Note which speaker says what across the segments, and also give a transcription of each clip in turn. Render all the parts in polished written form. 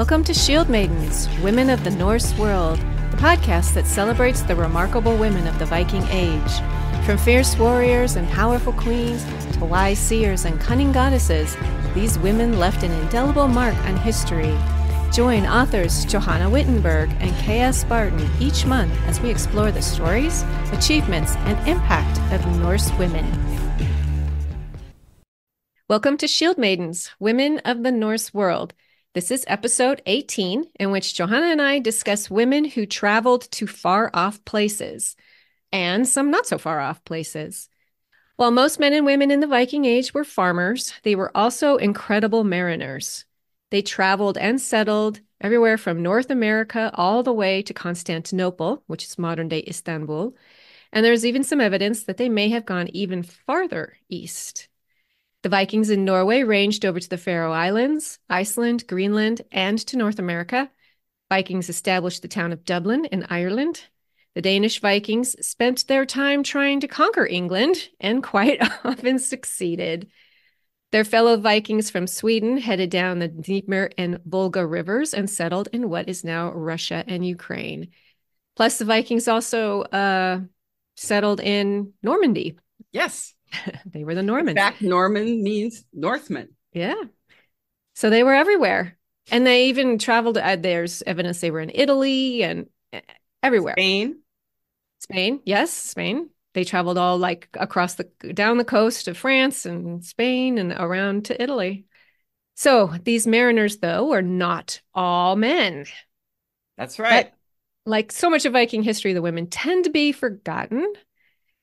Speaker 1: Welcome to Shield Maidens, Women of the Norse World, the podcast that celebrates the remarkable women of the Viking Age. From fierce warriors and powerful queens to wise seers and cunning goddesses, these women left an indelible mark on history. Join authors Johanna Wittenberg and K.S. Barton each month as we explore the stories, achievements, and impact of Norse women. Welcome to Shield Maidens, Women of the Norse World. This is episode 18, in which Johanna and I discuss women who traveled to far-off places, and some not-so-far-off places. While most men and women in the Viking Age were farmers, they were also incredible mariners. They traveled and settled everywhere from North America all the way to Constantinople, which is modern-day Istanbul, and there's even some evidence that they may have gone even farther east. The Vikings in Norway ranged over to the Faroe Islands, Iceland, Greenland, and to North America. Vikings established the town of Dublin in Ireland. The Danish Vikings spent their time trying to conquer England and quite often succeeded. Their fellow Vikings from Sweden headed down the Dnieper and Volga rivers and settled in what is now Russia and Ukraine. Plus, the Vikings also settled in Normandy.
Speaker 2: Yes.
Speaker 1: They were the Normans.
Speaker 2: In fact, Norman means Northman.
Speaker 1: Yeah. So they were everywhere. And they even traveled. There's evidence they were in Italy and everywhere. Spain. Yes, Spain. They traveled all like across down the coast of France and Spain and around to Italy. So these mariners, though, were not all men.
Speaker 2: That's right.
Speaker 1: But like so much of Viking history, the women tend to be forgotten.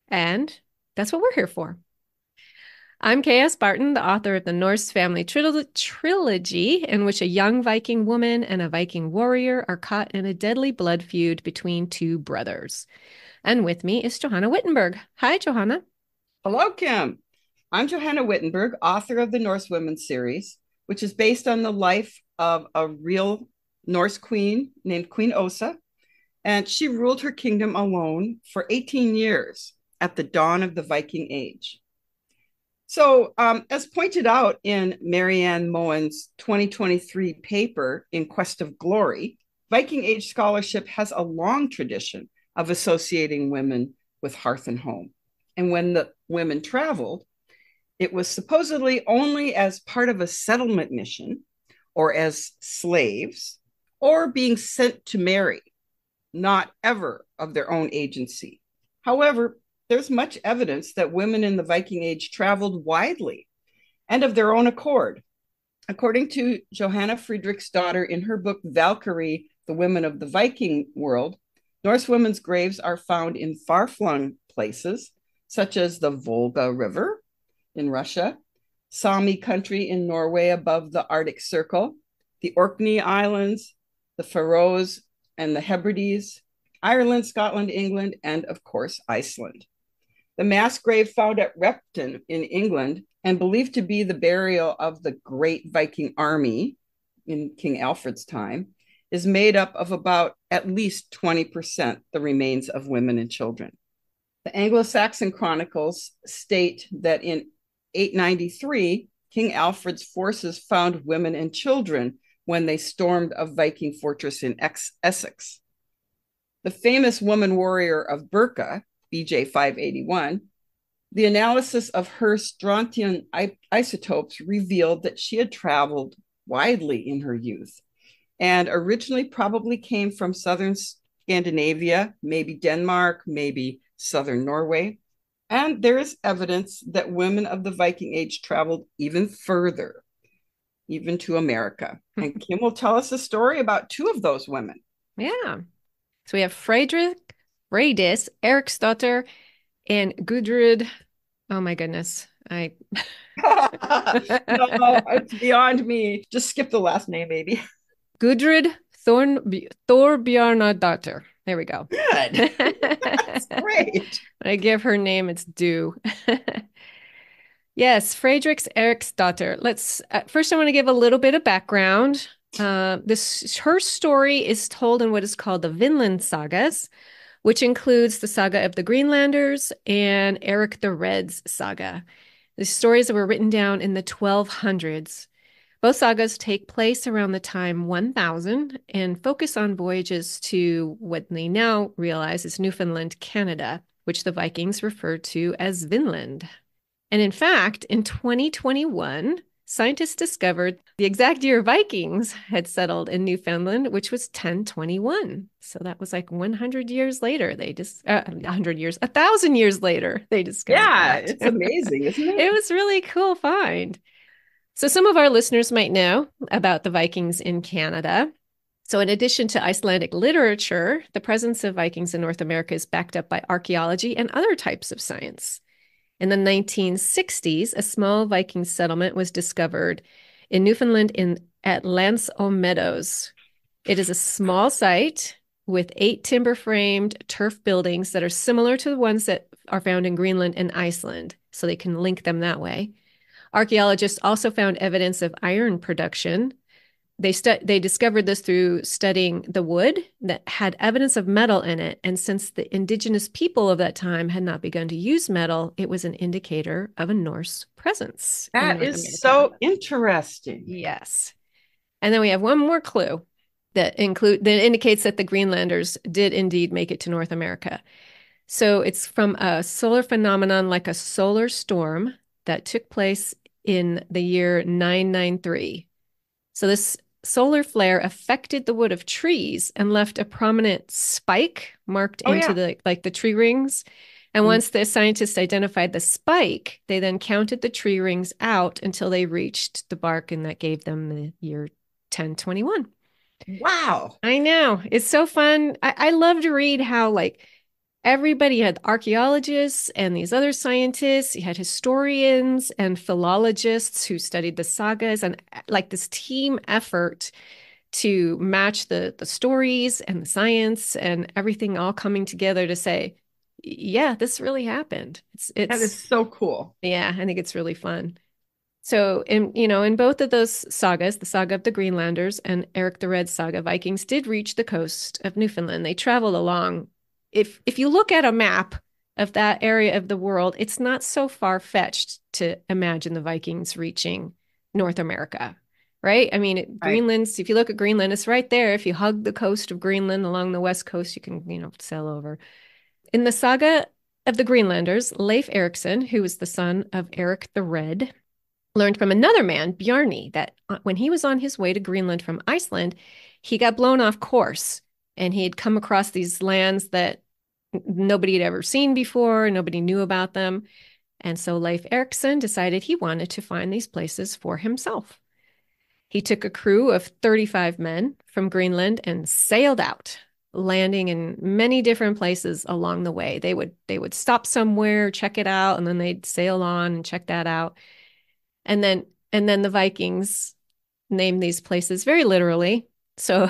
Speaker 1: And that's what we're here for. I'm K.S. Barton, the author of the Norse family trilogy, in which a young Viking woman and a Viking warrior are caught in a deadly blood feud between two brothers. And with me is Johanna Wittenberg. Hi, Johanna.
Speaker 2: Hello, Kim. I'm Johanna Wittenberg, author of the Norse Women series, which is based on the life of a real Norse queen named Queen Osa. And she ruled her kingdom alone for 18 years at the dawn of the Viking Age. So, as pointed out in Marianne Moen's 2023 paper, In Quest of Glory, Viking Age scholarship has a long tradition of associating women with hearth and home. And when the women traveled, it was supposedly only as part of a settlement mission, or as slaves, or being sent to marry, not ever of their own agency. However, there's much evidence that women in the Viking Age traveled widely and of their own accord. According to Johanna Friedrichsdottir in her book Valkyrie, The Women of the Viking World, Norse women's graves are found in far-flung places, such as the Volga River in Russia, Sami country in Norway above the Arctic Circle, the Orkney Islands, the Faroes and the Hebrides, Ireland, Scotland, England, and of course, Iceland. The mass grave found at Repton in England and believed to be the burial of the great Viking army in King Alfred's time is made up of about at least 20% the remains of women and children. The Anglo-Saxon chronicles state that in 893, King Alfred's forces found women and children when they stormed a Viking fortress in Essex. The famous woman warrior of Birka, BJ 581, the analysis of her strontium isotopes revealed that she had traveled widely in her youth and originally probably came from southern Scandinavia, maybe Denmark, maybe southern Norway. And there is evidence that women of the Viking Age traveled even further, even to America. And Kim will tell us a story about two of those women.
Speaker 1: Yeah. So we have Freydis Eriksdottir and Gudrid. Oh my goodness.
Speaker 2: No, it's beyond me. Just skip the last name, maybe.
Speaker 1: Gudrid Thorbjarnardottir. There we go.
Speaker 2: Good. That's great.
Speaker 1: When I give her name, it's due. Yes, Freydis Eriksdottir. Let's first I want to give a little bit of background. Her story is told in what is called the Vinland sagas, which includes the saga of the Greenlanders and Eric the Red's saga. The stories that were written down in the 1200s. Both sagas take place around the time 1000 and focus on voyages to what they now realize is Newfoundland, Canada, which the Vikings referred to as Vinland. And in fact, in 2021, scientists discovered the exact year Vikings had settled in Newfoundland, which was 1021. So that was like 100 years later. They just 100 years, 1,000 years later, they discovered
Speaker 2: Yeah,
Speaker 1: that.
Speaker 2: it's amazing, isn't it?
Speaker 1: It was really cool find. So some of our listeners might know about the Vikings in Canada. So in addition to Icelandic literature, the presence of Vikings in North America is backed up by archaeology and other types of science. In the 1960s, a small Viking settlement was discovered in Newfoundland at Lanceau Meadows. It is a small site with 8 timber-framed turf buildings that are similar to the ones that are found in Greenland and Iceland, so they can link them that way. Archaeologists also found evidence of iron production. They discovered this through studying the wood that had evidence of metal in it. And since the indigenous people of that time had not begun to use metal, it was an indicator of a Norse presence in
Speaker 2: That
Speaker 1: North
Speaker 2: is
Speaker 1: America.
Speaker 2: so interesting.
Speaker 1: Yes. And then we have one more clue that indicates that the Greenlanders did indeed make it to North America. So it's from a solar phenomenon like a solar storm that took place in the year 993. So this solar flare affected the wood of trees and left a prominent spike marked
Speaker 2: Oh,
Speaker 1: into
Speaker 2: yeah.
Speaker 1: the tree rings. And
Speaker 2: Mm.
Speaker 1: once the scientists identified the spike, they then counted the tree rings out until they reached the bark, and that gave them the year 1021.
Speaker 2: Wow.
Speaker 1: I know. It's so fun. I love to read how like everybody had archaeologists and these other scientists. You had historians and philologists who studied the sagas, and like this team effort to match the stories and the science and everything all coming together to say, yeah, this really happened.
Speaker 2: That
Speaker 1: It's
Speaker 2: is so cool.
Speaker 1: yeah, I think it's really fun. So in both of those sagas, the saga of the Greenlanders and Eric the Red saga, Vikings did reach the coast of Newfoundland. They traveled along. If you look at a map of that area of the world, it's not so far-fetched to imagine the Vikings reaching North America, right? I mean,
Speaker 2: Right.
Speaker 1: Greenland's, if you look at Greenland, it's right there. If you hug the coast of Greenland along the west coast, you can, sail over. In the saga of the Greenlanders, Leif Erikson, who was the son of Eric the Red, learned from another man, Bjarni, that when he was on his way to Greenland from Iceland, he got blown off course and he had come across these lands that nobody had ever seen before, nobody knew about them. And so Leif Erikson decided he wanted to find these places for himself. He took a crew of 35 men from Greenland and sailed out, landing in many different places along the way. They would stop somewhere, check it out, and then they'd sail on and check that out. And then the Vikings named these places very literally. So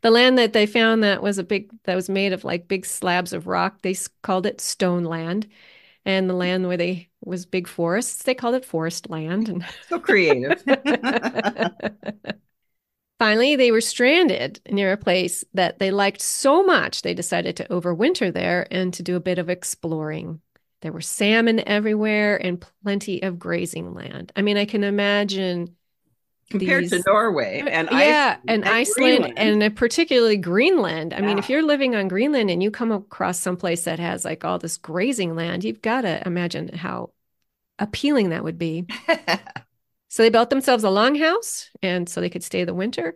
Speaker 1: the land that they found that was made of like big slabs of rock, they called it Stone Land. And the land where they was big forests, they called it Forest Land.
Speaker 2: So creative.
Speaker 1: Finally, they were stranded near a place that they liked so much, they decided to overwinter there and to do a bit of exploring. There were salmon everywhere and plenty of grazing land. I mean, I can imagine
Speaker 2: Compared to
Speaker 1: these,
Speaker 2: Norway and
Speaker 1: yeah,
Speaker 2: Iceland
Speaker 1: and
Speaker 2: and
Speaker 1: Iceland
Speaker 2: Greenland.
Speaker 1: and particularly Greenland. I mean,
Speaker 2: Yeah.
Speaker 1: if you're living on Greenland and you come across someplace that has like all this grazing land, you've got to imagine how appealing that would be. So they built themselves a longhouse and so they could stay the winter.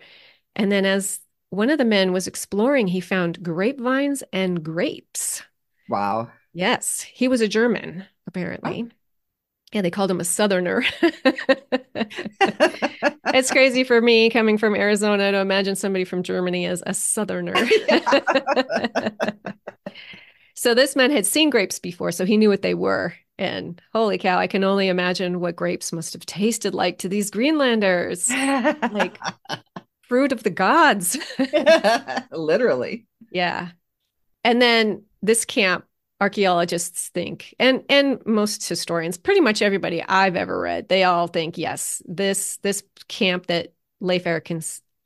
Speaker 1: And then as one of the men was exploring, he found grapevines and grapes.
Speaker 2: Wow.
Speaker 1: Yes, he was a German,
Speaker 2: Oh.
Speaker 1: apparently. Yeah, they called him a Southerner. It's crazy for me coming from Arizona to imagine somebody from Germany as a Southerner.
Speaker 2: Yeah.
Speaker 1: So this man had seen grapes before, so he knew what they were. And holy cow, I can only imagine what grapes must have tasted like to these Greenlanders. Like fruit of the gods.
Speaker 2: Literally.
Speaker 1: Yeah. And then this camp, archaeologists think, and most historians, pretty much everybody I've ever read, they all think, yes, this camp that Leif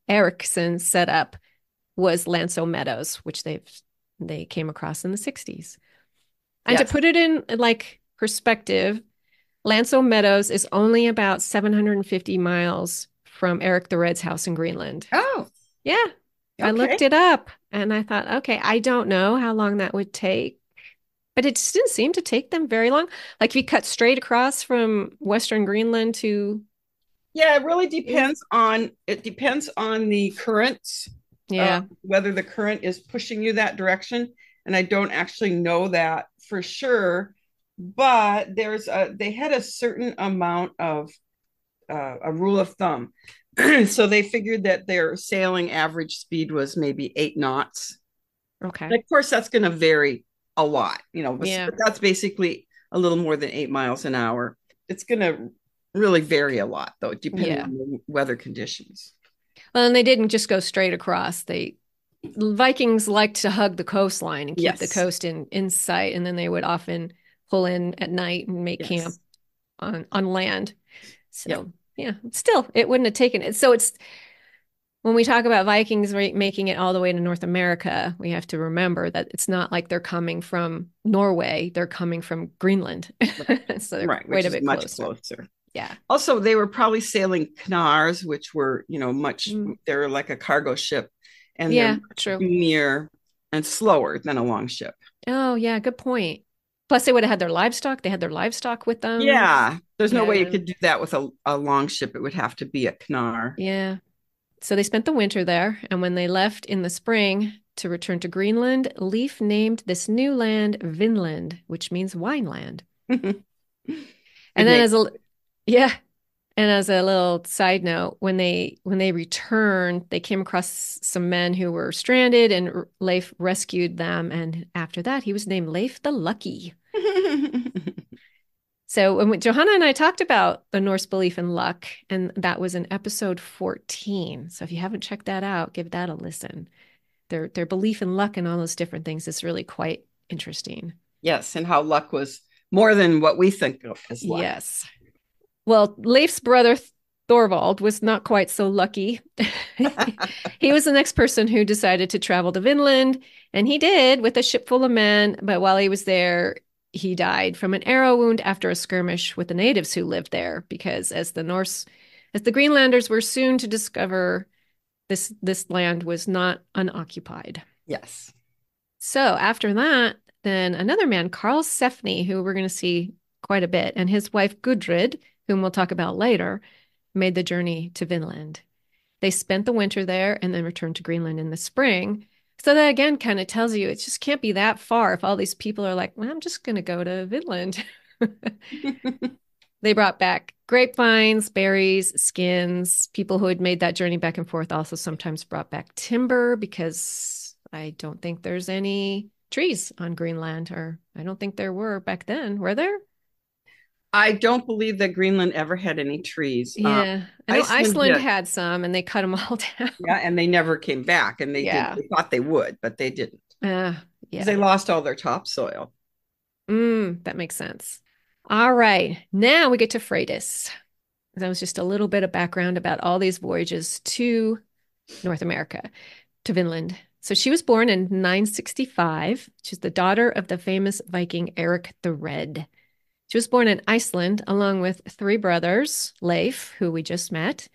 Speaker 1: Erikson set up was Lanceau Meadows, which they came across in the 60s. And to
Speaker 2: Yes.
Speaker 1: put it in like perspective, Lanceau Meadows is only about 750 miles from Eric the Red's house in Greenland.
Speaker 2: Oh,
Speaker 1: Yeah, I looked
Speaker 2: okay.
Speaker 1: it up and I thought, okay, I don't know how long that would take, but it just didn't seem to take them very long. Like if you cut straight across from Western Greenland to,
Speaker 2: Yeah, it really depends on the currents,
Speaker 1: yeah,
Speaker 2: whether the current is pushing you that direction. And I don't actually know that for sure, but they had a certain amount of a rule of thumb. So they figured that their sailing average speed was maybe 8 knots.
Speaker 1: okay.
Speaker 2: And of course, that's going to vary a lot,
Speaker 1: Yeah,
Speaker 2: but that's basically a little more than 8 miles an hour. It's going to really vary a lot, though, depending
Speaker 1: yeah.
Speaker 2: on the weather conditions.
Speaker 1: Well, and they didn't just go straight across. Vikings liked to hug the coastline and keep the
Speaker 2: Yes,
Speaker 1: coast in sight, and then they would often pull in at night and make camp
Speaker 2: yes,
Speaker 1: on land.
Speaker 2: yep,
Speaker 1: So yeah, still it wouldn't have taken it. So it's when we talk about Vikings making it all the way to North America, we have to remember that it's not like they're coming from Norway; they're coming from Greenland, so they're
Speaker 2: right,
Speaker 1: quite
Speaker 2: which
Speaker 1: a
Speaker 2: is
Speaker 1: bit
Speaker 2: much
Speaker 1: closer.
Speaker 2: closer.
Speaker 1: Yeah.
Speaker 2: Also, they were probably sailing canars, which were,
Speaker 1: Mm.
Speaker 2: they're like a cargo ship, and they're
Speaker 1: Yeah,
Speaker 2: much
Speaker 1: true.
Speaker 2: boomier and slower than a long ship.
Speaker 1: Oh, yeah, good point. Plus, they would have had their livestock. They had their livestock with them.
Speaker 2: Yeah, there's no way you
Speaker 1: Yeah.
Speaker 2: could do that with a long ship. It would have to be a canar.
Speaker 1: Yeah. So they spent the winter there, and when they left in the spring to return to Greenland, Leif named this new land Vinland, which means wine land.
Speaker 2: Good
Speaker 1: And then
Speaker 2: name.
Speaker 1: as a yeah, and as a little side note, when they returned, they came across some men who were stranded, and Leif rescued them. And after that, he was named Leif the Lucky. So when Johanna and I talked about the Norse belief in luck, and that was in episode 14. So if you haven't checked that out, give that a listen. Their belief in luck and all those different things is really quite interesting.
Speaker 2: Yes, and how luck was more than what we think of as luck.
Speaker 1: Yes. Well, Leif's brother Thorvald was not quite so lucky. He was the next person who decided to travel to Vinland, and he did with a ship full of men. But while he was there, he died from an arrow wound after a skirmish with the natives who lived there. Because as the Greenlanders were soon to discover, this land was not unoccupied.
Speaker 2: Yes.
Speaker 1: So after that, then another man, Karl Sefni, who we're going to see quite a bit, and his wife Gudrid, whom we'll talk about later, made the journey to Vinland. They spent the winter there and then returned to Greenland in the spring. So that again kind of tells you it just can't be that far if all these people are like, well, I'm just going to go to Vinland. They brought back grapevines, berries, skins. People who had made that journey back and forth also sometimes brought back timber because I don't think there's any trees on Greenland, or I don't think there were back then. Were there?
Speaker 2: I don't believe that Greenland ever had any trees.
Speaker 1: Yeah. I know
Speaker 2: Iceland
Speaker 1: Iceland
Speaker 2: did,
Speaker 1: had some and they cut them all down.
Speaker 2: yeah, and they never came back, and
Speaker 1: Yeah.
Speaker 2: they thought they would, but they didn't
Speaker 1: Uh,
Speaker 2: because they
Speaker 1: yeah.
Speaker 2: lost all their topsoil.
Speaker 1: That makes sense. All right. Now we get to Freitas. That was just a little bit of background about all these voyages to North America, to Vinland. So she was born in 965. She's the daughter of the famous Viking Eric the Red. She was born in Iceland along with three brothers, Leif, who we just met,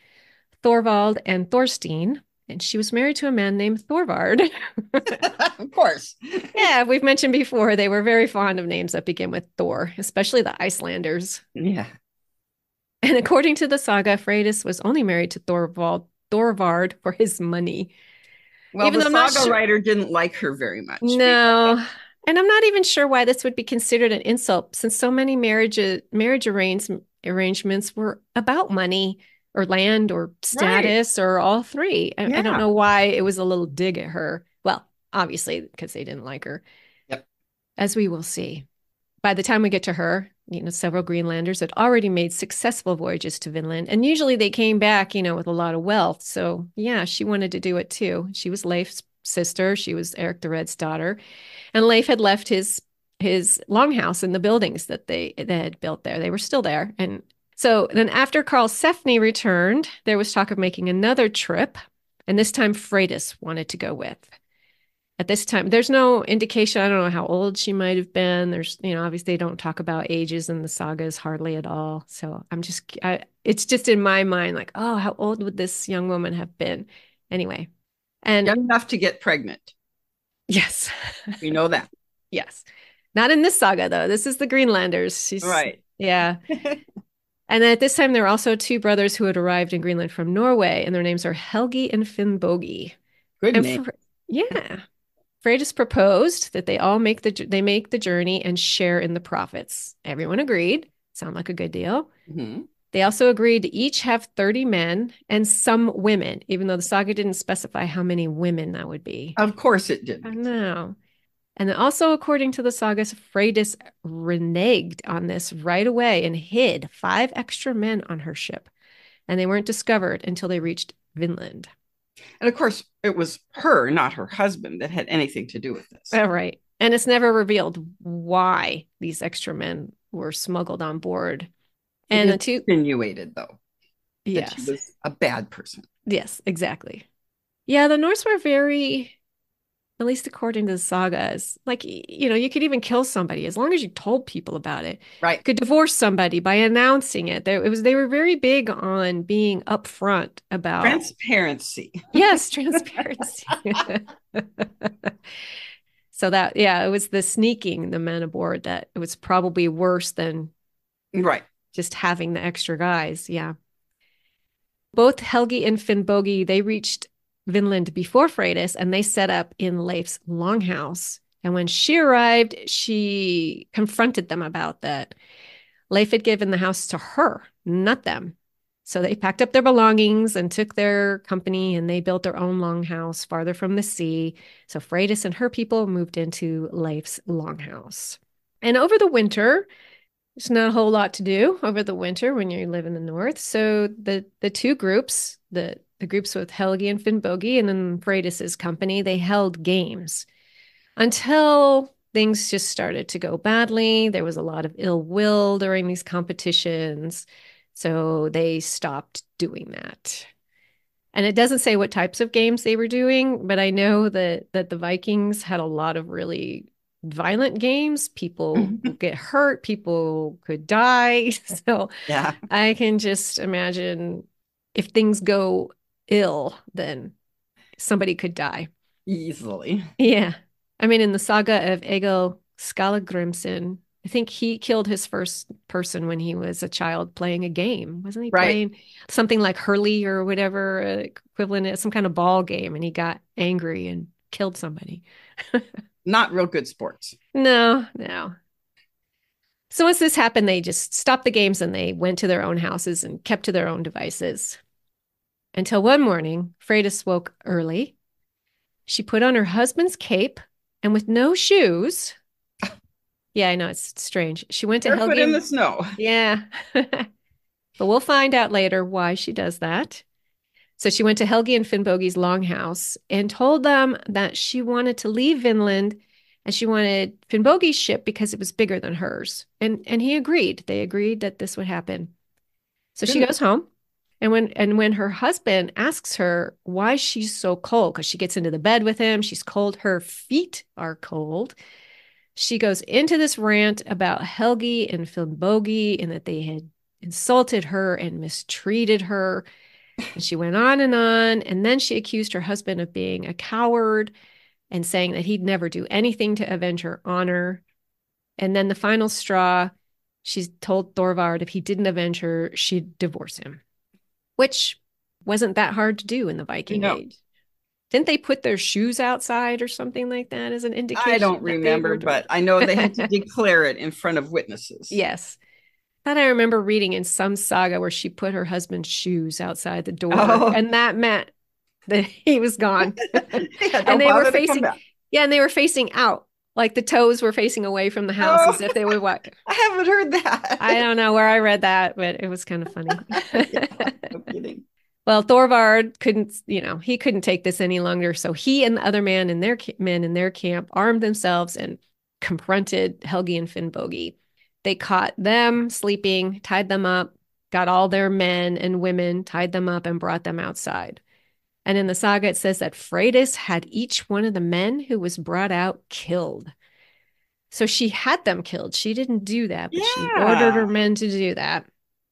Speaker 1: Thorvald, and Thorstein. And she was married to a man named Thorvard.
Speaker 2: Of course.
Speaker 1: Yeah, we've mentioned before they were very fond of names that begin with Thor, especially the Icelanders.
Speaker 2: Yeah.
Speaker 1: And according to the saga, Freydis was only married to Thorvard for his money.
Speaker 2: Well,
Speaker 1: Even
Speaker 2: the
Speaker 1: though I'm not
Speaker 2: saga
Speaker 1: sure.
Speaker 2: writer didn't like her very much.
Speaker 1: No. And I'm not even sure why this would be considered an insult, since so many arrangements were about money or land or
Speaker 2: Right.
Speaker 1: status or all three. I don't
Speaker 2: Yeah.
Speaker 1: know why it was a little dig at her. Well, obviously, because they didn't like her,
Speaker 2: Yep.
Speaker 1: as we will see. By the time we get to her, several Greenlanders had already made successful voyages to Vinland, and usually they came back, with a lot of wealth. So yeah, she wanted to do it too. She was Leif's sister. She was Eric the Red's daughter, and Leif had left his longhouse and the buildings that they had built there. They were still there, and so then after Karl Sefni returned, there was talk of making another trip, and this time Freydis wanted to go with. At this time, there's no indication. I don't know how old she might have been. There's, obviously they don't talk about ages in the sagas hardly at all. So it's just in my mind, like, oh, how old would this young woman have been? Anyway, and
Speaker 2: Young enough to get pregnant.
Speaker 1: yes,
Speaker 2: We know that.
Speaker 1: yes, not in this saga though. This is the Greenlanders.
Speaker 2: Right.
Speaker 1: Yeah. And at this time, there were also two brothers who had arrived in Greenland from Norway, and their names are Helgi and Finnbogi.
Speaker 2: Good
Speaker 1: And
Speaker 2: name.
Speaker 1: yeah, Freydis proposed that they make the journey and share in the profits. Everyone agreed. Sound like a good deal.
Speaker 2: Mm-hmm.
Speaker 1: They also agreed to each have 30 men and some women, even though the saga didn't specify how many women that would be.
Speaker 2: Of course it
Speaker 1: I
Speaker 2: didn't.
Speaker 1: know. And then also, according to the sagas, Freydis reneged on this right away and hid 5 extra men on her ship. And they weren't discovered until they reached Vinland.
Speaker 2: And of course, it was her, not her husband, that had anything to do with this.
Speaker 1: All right. And it's never revealed why these extra men were smuggled on board.
Speaker 2: It
Speaker 1: And
Speaker 2: is
Speaker 1: the two,
Speaker 2: insinuated, though, that she
Speaker 1: yes,
Speaker 2: was a bad person.
Speaker 1: yes, exactly. Yeah, the Norse were very, at least according to the sagas, like, you could even kill somebody as long as you told people about it.
Speaker 2: Right.
Speaker 1: You could divorce somebody by announcing it. They were very big on being upfront about,
Speaker 2: Transparency.
Speaker 1: yes, transparency. So that, yeah, it was the sneaking the men aboard that it was probably worse than
Speaker 2: Right.
Speaker 1: just having the extra guys. Yeah. Both Helgi and Finnbogi, they reached Vinland before Freydis and they set up in Leif's longhouse. And when she arrived, she confronted them about that. Leif had given the house to her, not them. So they packed up their belongings and took their company and they built their own longhouse farther from the sea. So Freydis and her people moved into Leif's longhouse. And over the winter, there's not a whole lot to do over the winter when you live in the north. So the two groups, the groups with Helgi and Finnbogi and then Freydis's company, they held games until things just started to go badly. There was a lot of ill will during these competitions. So they stopped doing that. And it doesn't say what types of games they were doing, but I know that the Vikings had a lot of really violent games. People would get hurt, people could die. So
Speaker 2: Yeah.
Speaker 1: I can just imagine if things go ill, then somebody could die.
Speaker 2: Easily.
Speaker 1: Yeah. I mean, in the saga of Egil Skallagrimsson, I think he killed his first person when he was a child playing a game. Wasn't he
Speaker 2: Right.
Speaker 1: playing something like Hurley or whatever equivalent of some kind of ball game and he got angry and killed somebody?
Speaker 2: Not real good sports.
Speaker 1: No, no. So once this happened, they just stopped the games and they went to their own houses and kept to their own devices. Until one morning, Freydis woke early. She put on her husband's cape and with no shoes. Yeah, I know it's strange. She went to
Speaker 2: Barefoot
Speaker 1: Helgi
Speaker 2: in the
Speaker 1: and
Speaker 2: snow.
Speaker 1: yeah. But we'll find out later why she does that. So she went to Helgi and Finnbogi's longhouse and told them that she wanted to leave Vinland and she wanted Finnbogi's ship because it was bigger than hers. And he agreed. They agreed that this would happen. So she
Speaker 2: Goodness.
Speaker 1: goes home. And when her husband asks her why she's so cold, because she gets into the bed with him, she's cold, her feet are cold. She goes into this rant about Helgi and Finnbogi and that they had insulted her and mistreated her. And she went on and on. And then she accused her husband of being a coward and saying that he'd never do anything to avenge her honor. And then the final straw, she told Thorvard if he didn't avenge her, she'd divorce him, which wasn't that hard to do in the Viking
Speaker 2: No,
Speaker 1: age. Didn't they put their shoes outside or something like that as an
Speaker 2: I
Speaker 1: indication
Speaker 2: don't
Speaker 1: that they
Speaker 2: remember,
Speaker 1: were
Speaker 2: but I know they had to
Speaker 1: divorced?
Speaker 2: declare it in front of witnesses.
Speaker 1: Yes. Thought I remember reading in some saga where she put her husband's shoes outside the door,
Speaker 2: Oh,
Speaker 1: and that meant that he was gone.
Speaker 2: yeah,
Speaker 1: And
Speaker 2: don't
Speaker 1: they were
Speaker 2: bother to come
Speaker 1: facing,
Speaker 2: back.
Speaker 1: yeah, and they were facing out, like the toes were facing away from the house
Speaker 2: Oh,
Speaker 1: as if they would what?
Speaker 2: I haven't heard
Speaker 1: I
Speaker 2: that.
Speaker 1: don't know where I read that, but it was kind of funny.
Speaker 2: Yeah, no kidding.
Speaker 1: Well, Thorvard couldn't, he couldn't take this any longer. So he and the other men in their camp armed themselves and confronted Helgi and Finnbogi. They caught them sleeping, tied them up, got all their men and women, tied them up, and brought them outside. And in the saga, it says that Freydis had each one of the men who was brought out killed. So she had them killed. She didn't do that, but she ordered
Speaker 2: Yeah.
Speaker 1: her men to do that.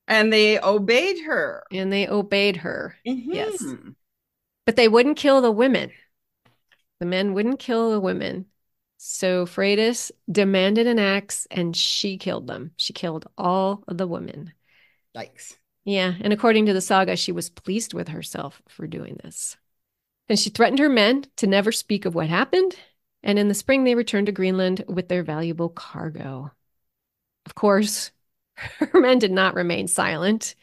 Speaker 2: And they obeyed her.
Speaker 1: And they obeyed her. Yes.
Speaker 2: Hmm.
Speaker 1: But they wouldn't kill the women. The men wouldn't kill the women. So Freydis demanded an axe and she killed them. She killed all of the women.
Speaker 2: Yikes.
Speaker 1: Yeah. And according to the saga, she was pleased with herself for doing this. And she threatened her men to never speak of what happened. And in the spring, they returned to Greenland with their valuable cargo. Of course, her men did not remain silent.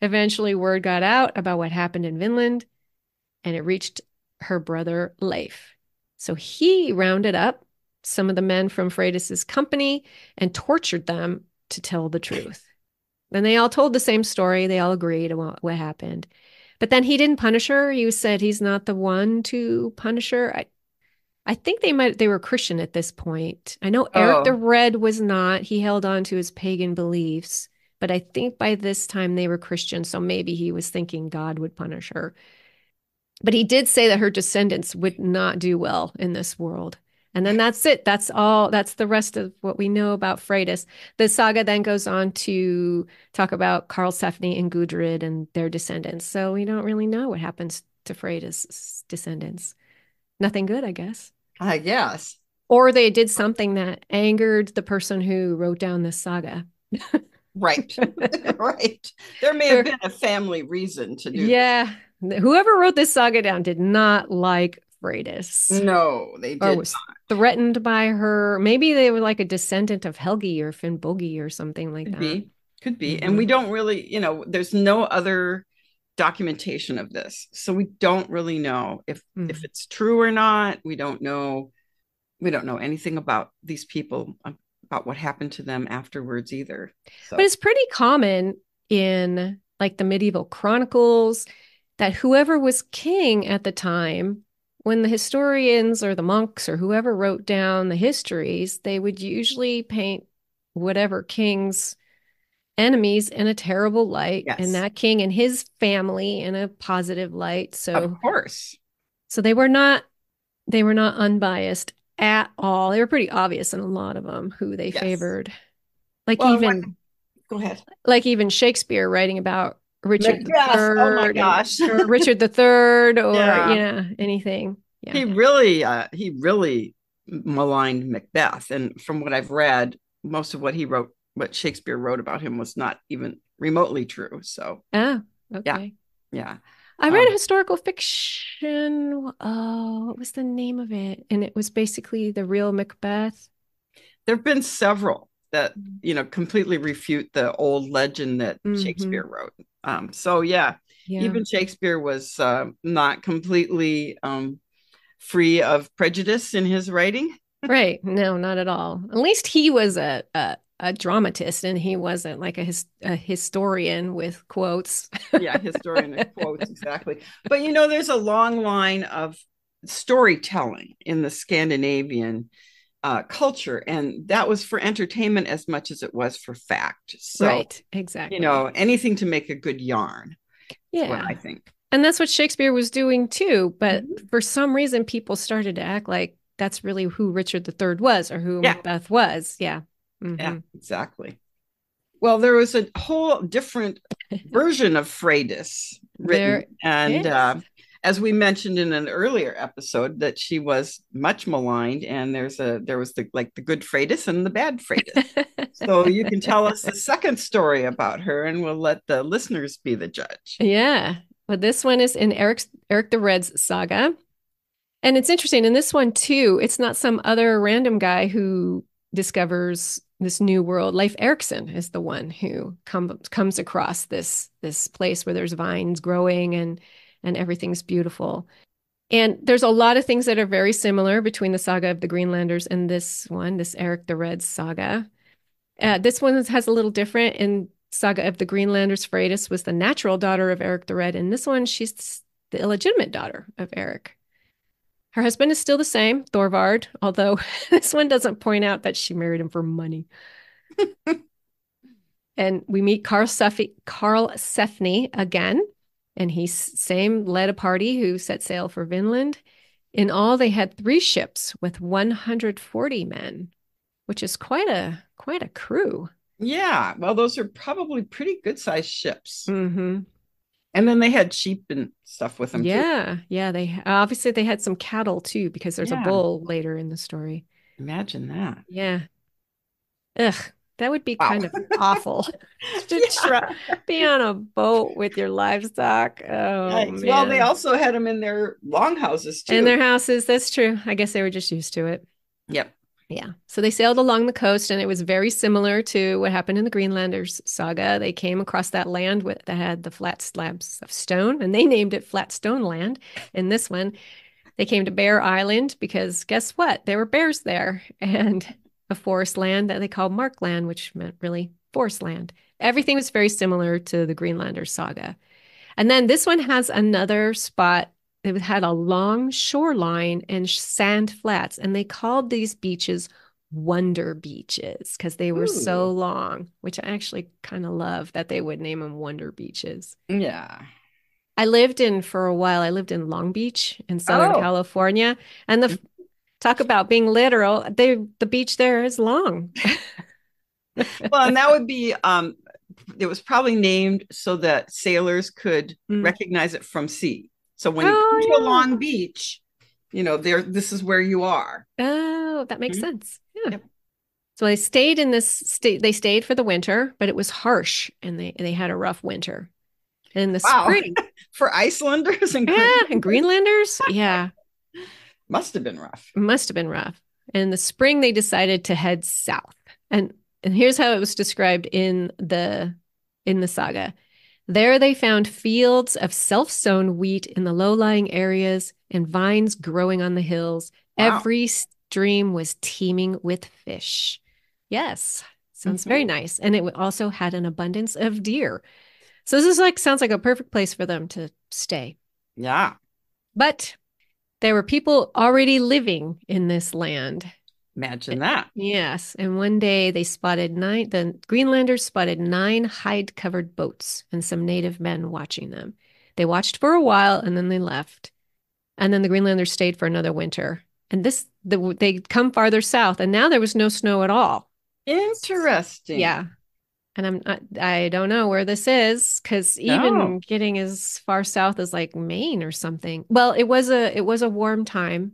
Speaker 1: Eventually, word got out about what happened in Vinland, and it reached her brother Leif. So he rounded up some of the men from Freydis's company and tortured them to tell the truth. And they all told the same story. They all agreed on what happened. But then he didn't punish her. He said he's not the one to punish her. I think they were Christian at this point. I know Eric the
Speaker 2: Oh,
Speaker 1: Red was not. He held on to his pagan beliefs, but I think by this time they were Christian, so maybe he was thinking God would punish her. But he did say that her descendants would not do well in this world. And then that's it. That's all. That's the rest of what we know about Freydis. The saga then goes on to talk about Karlsefni and Gudrid and their descendants. So we don't really know what happens to Freydis' descendants. Nothing good, I guess.
Speaker 2: I guess.
Speaker 1: Or they did something that angered the person who wrote down this saga.
Speaker 2: Right. Right. There may have
Speaker 1: Or,
Speaker 2: been a family reason to do this.
Speaker 1: yeah, whoever wrote this saga down did not like Freydis
Speaker 2: No, they
Speaker 1: or
Speaker 2: did
Speaker 1: was threatened by her. Maybe they were like a descendant of Helgi or Finnbogi or something like
Speaker 2: Could
Speaker 1: that.
Speaker 2: be. Could be. And
Speaker 1: Hmm.
Speaker 2: we don't really, there's no other documentation of this. So we don't really know if
Speaker 1: Mm.
Speaker 2: it's true or not. We don't know anything about these people, about what happened to them afterwards either.
Speaker 1: But
Speaker 2: So
Speaker 1: it's pretty common in like the medieval chronicles that whoever was king at the time, when the historians or the monks or whoever wrote down the histories, they would usually paint whatever king's enemies in a terrible light and
Speaker 2: yes,
Speaker 1: that king and his family in a positive light.
Speaker 2: of
Speaker 1: So
Speaker 2: course.
Speaker 1: they were not unbiased at all. They were pretty obvious in a lot of them who they
Speaker 2: Yes.
Speaker 1: favored. Like
Speaker 2: Well,
Speaker 1: even
Speaker 2: go ahead.
Speaker 1: like even Shakespeare writing about Richard the
Speaker 2: Macbeth. Oh my
Speaker 1: Third and
Speaker 2: gosh.
Speaker 1: or Richard the Third or
Speaker 2: Yeah.
Speaker 1: anything. Yeah.
Speaker 2: He really maligned Macbeth. And from what I've read, most of what Shakespeare wrote about him was not even remotely true. So
Speaker 1: Oh,
Speaker 2: yeah,
Speaker 1: okay.
Speaker 2: yeah.
Speaker 1: I read a
Speaker 2: Um,
Speaker 1: historical fiction. Oh, what was the name of it? And it was basically the real Macbeth.
Speaker 2: there have been several that completely refute the old legend that
Speaker 1: Mm-hmm.
Speaker 2: Shakespeare wrote. So yeah,
Speaker 1: Yeah.
Speaker 2: even Shakespeare was not completely free of prejudice in his writing.
Speaker 1: Right. No, not at all. At least he was a dramatist and he wasn't like a historian with quotes.
Speaker 2: Yeah, historian of quotes, exactly. But there's a long line of storytelling in the Scandinavian culture, and that was for entertainment as much as it was for fact. So,
Speaker 1: Right. Exactly.
Speaker 2: anything to make a good yarn is what
Speaker 1: Yeah.
Speaker 2: I think.
Speaker 1: And that's what Shakespeare was doing too. But
Speaker 2: Mhm.
Speaker 1: for some reason, people started to act like that's really who Richard the Third was or who
Speaker 2: Yeah,
Speaker 1: Macbeth was. Yeah.
Speaker 2: yeah,
Speaker 1: Hmm.
Speaker 2: exactly. Well, there was a whole different version of Freydis written,
Speaker 1: There
Speaker 2: and
Speaker 1: is.
Speaker 2: as we mentioned in an earlier episode, that she was much maligned, and there was the good Freydis and the bad Freydis. So you can tell us the second story about her, and we'll let the listeners be the judge.
Speaker 1: Yeah. But this one is in Eric the Red's saga. And it's interesting. In this one, too, it's not some other random guy who discovers this new world. Leif Erikson is the one who comes across this place where there's vines growing and everything's beautiful. And there's a lot of things that are very similar between the saga of the Greenlanders and this one, this Eric the Red saga. This one has a little different. In Saga of the Greenlanders, Freydis was the natural daughter of Eric the Red. In this one, she's the illegitimate daughter of Eric. Her husband is still the same, Thorvard, although this one doesn't point out that she married him for money. And we meet Karl Sefni again. And he same led a party who set sail for Vinland. In all, they had 3 ships with 140 men, which is quite a crew.
Speaker 2: Yeah. Well, those are probably pretty good sized ships.
Speaker 1: Mm-hmm.
Speaker 2: And then they had sheep and stuff with them too.
Speaker 1: Yeah, yeah. They obviously they had some cattle too, because there's a
Speaker 2: Yeah.
Speaker 1: bull later in the story.
Speaker 2: Imagine that.
Speaker 1: Yeah. Ugh, that would be
Speaker 2: Wow.
Speaker 1: kind of awful to try
Speaker 2: Yeah.
Speaker 1: be on a boat with your livestock. Oh
Speaker 2: Yikes. Well, they
Speaker 1: man.
Speaker 2: also had them in their longhouses
Speaker 1: And
Speaker 2: too.
Speaker 1: their houses, that's true. I guess they were just used to it.
Speaker 2: Yep.
Speaker 1: Yeah. So they sailed along the coast, and it was very similar to what happened in the Greenlanders saga. They came across that land that had the flat slabs of stone, and they named it Flat Stone Land. In this one, they came to Bear Island because guess what? There were bears there, and a forest land that they called Markland, which meant really forest land. Everything was very similar to the Greenlanders saga. And then this one has another spot. It had a long shoreline and sand flats, and they called these beaches Wonder Beaches because they were so
Speaker 2: Ooh.
Speaker 1: long, which I actually kind of love that they would name them Wonder Beaches.
Speaker 2: Yeah.
Speaker 1: For a while, I lived in Long Beach in Southern
Speaker 2: Oh.
Speaker 1: California. And talk about being literal, the beach there is long.
Speaker 2: Well, and that would be it was probably named so that sailors could
Speaker 1: Mm.
Speaker 2: recognize it from sea. So when you come to a
Speaker 1: Oh,
Speaker 2: long beach, there this is where you are.
Speaker 1: yeah. Oh, that makes
Speaker 2: Mhm.
Speaker 1: sense. Yeah.
Speaker 2: Yep.
Speaker 1: So they stayed in this state. They stayed for the winter, but it was harsh and they had a rough winter. And in the
Speaker 2: Wow.
Speaker 1: spring,
Speaker 2: For Icelanders and
Speaker 1: yeah, and
Speaker 2: Greenlanders,
Speaker 1: Greenlanders, yeah,
Speaker 2: must have been rough.
Speaker 1: must have been rough. And in the spring, they decided to head south. And and here's how it was described in the saga. There they found fields of self-sown wheat in the low-lying areas and vines growing on the hills.
Speaker 2: Wow.
Speaker 1: Every stream was teeming with fish. Yes, sounds very
Speaker 2: Mhm.
Speaker 1: nice. And it also had an abundance of deer. So this is sounds like a perfect place for them to stay.
Speaker 2: Yeah.
Speaker 1: But there were people already living in this land.
Speaker 2: Imagine that.
Speaker 1: Yes, and one day the Greenlanders spotted 9 hide-covered boats and some native men watching them. They watched for a while and then they left. And then the Greenlanders stayed for another winter. And they come farther south, and now there was no snow at all.
Speaker 2: Interesting.
Speaker 1: Yeah. And I don't know where this is because
Speaker 2: No.
Speaker 1: even getting as far south as like Maine or something. Well, it was a warm time.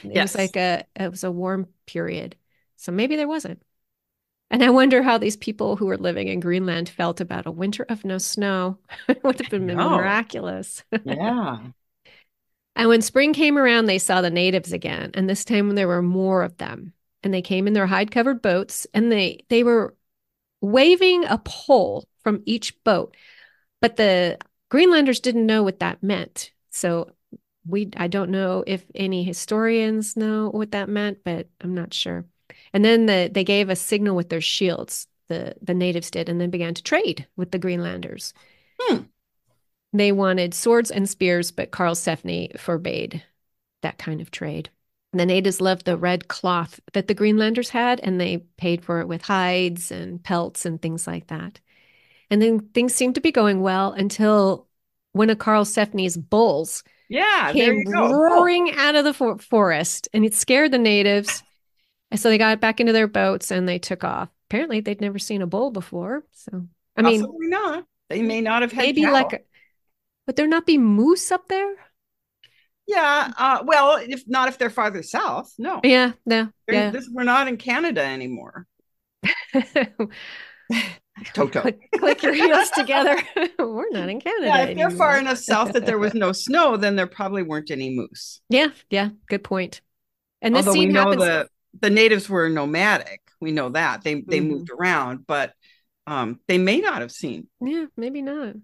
Speaker 2: Yes.
Speaker 1: It was a warm period. So maybe there wasn't. And I wonder how these people who were living in Greenland felt about a winter of no snow. It would have been
Speaker 2: No.
Speaker 1: miraculous.
Speaker 2: Yeah.
Speaker 1: And when spring came around, they saw the natives again. And this time there were more of them. And they came in their hide-covered boats, and they were waving a pole from each boat. But the Greenlanders didn't know what that meant. So I don't know if any historians know what that meant, but I'm not sure. And then they gave a signal with their shields, the natives did, and then began to trade with the Greenlanders.
Speaker 2: Hmm.
Speaker 1: They wanted swords and spears, but Karlsefni forbade that kind of trade. The natives loved the red cloth that the Greenlanders had, and they paid for it with hides and pelts and things like that. And then things seemed to be going well until one of Karlsefni's bulls
Speaker 2: Yeah, there
Speaker 1: came
Speaker 2: you go. Both.
Speaker 1: roaring out of the forest, and it scared the natives. And so they got back into their boats and they took off. Apparently, they'd never seen a bull before. So, I mean,
Speaker 2: Possibly not. They may not have had
Speaker 1: maybe
Speaker 2: cattle.
Speaker 1: would there not be moose up there?
Speaker 2: Yeah. Well, if not, if they're farther south, no.
Speaker 1: Yeah, no, yeah.
Speaker 2: We're not in Canada anymore. Toto.
Speaker 1: Click your heels together. We're not in Canada
Speaker 2: Yeah, if they're far
Speaker 1: anymore.
Speaker 2: enough south that there was no snow, then there probably weren't any moose.
Speaker 1: Yeah, yeah, good point. And this
Speaker 2: Although we
Speaker 1: scene
Speaker 2: know
Speaker 1: happens.
Speaker 2: the natives were nomadic. We know that. They
Speaker 1: Mhm.
Speaker 2: moved around, but they may not have seen.
Speaker 1: Yeah, maybe not.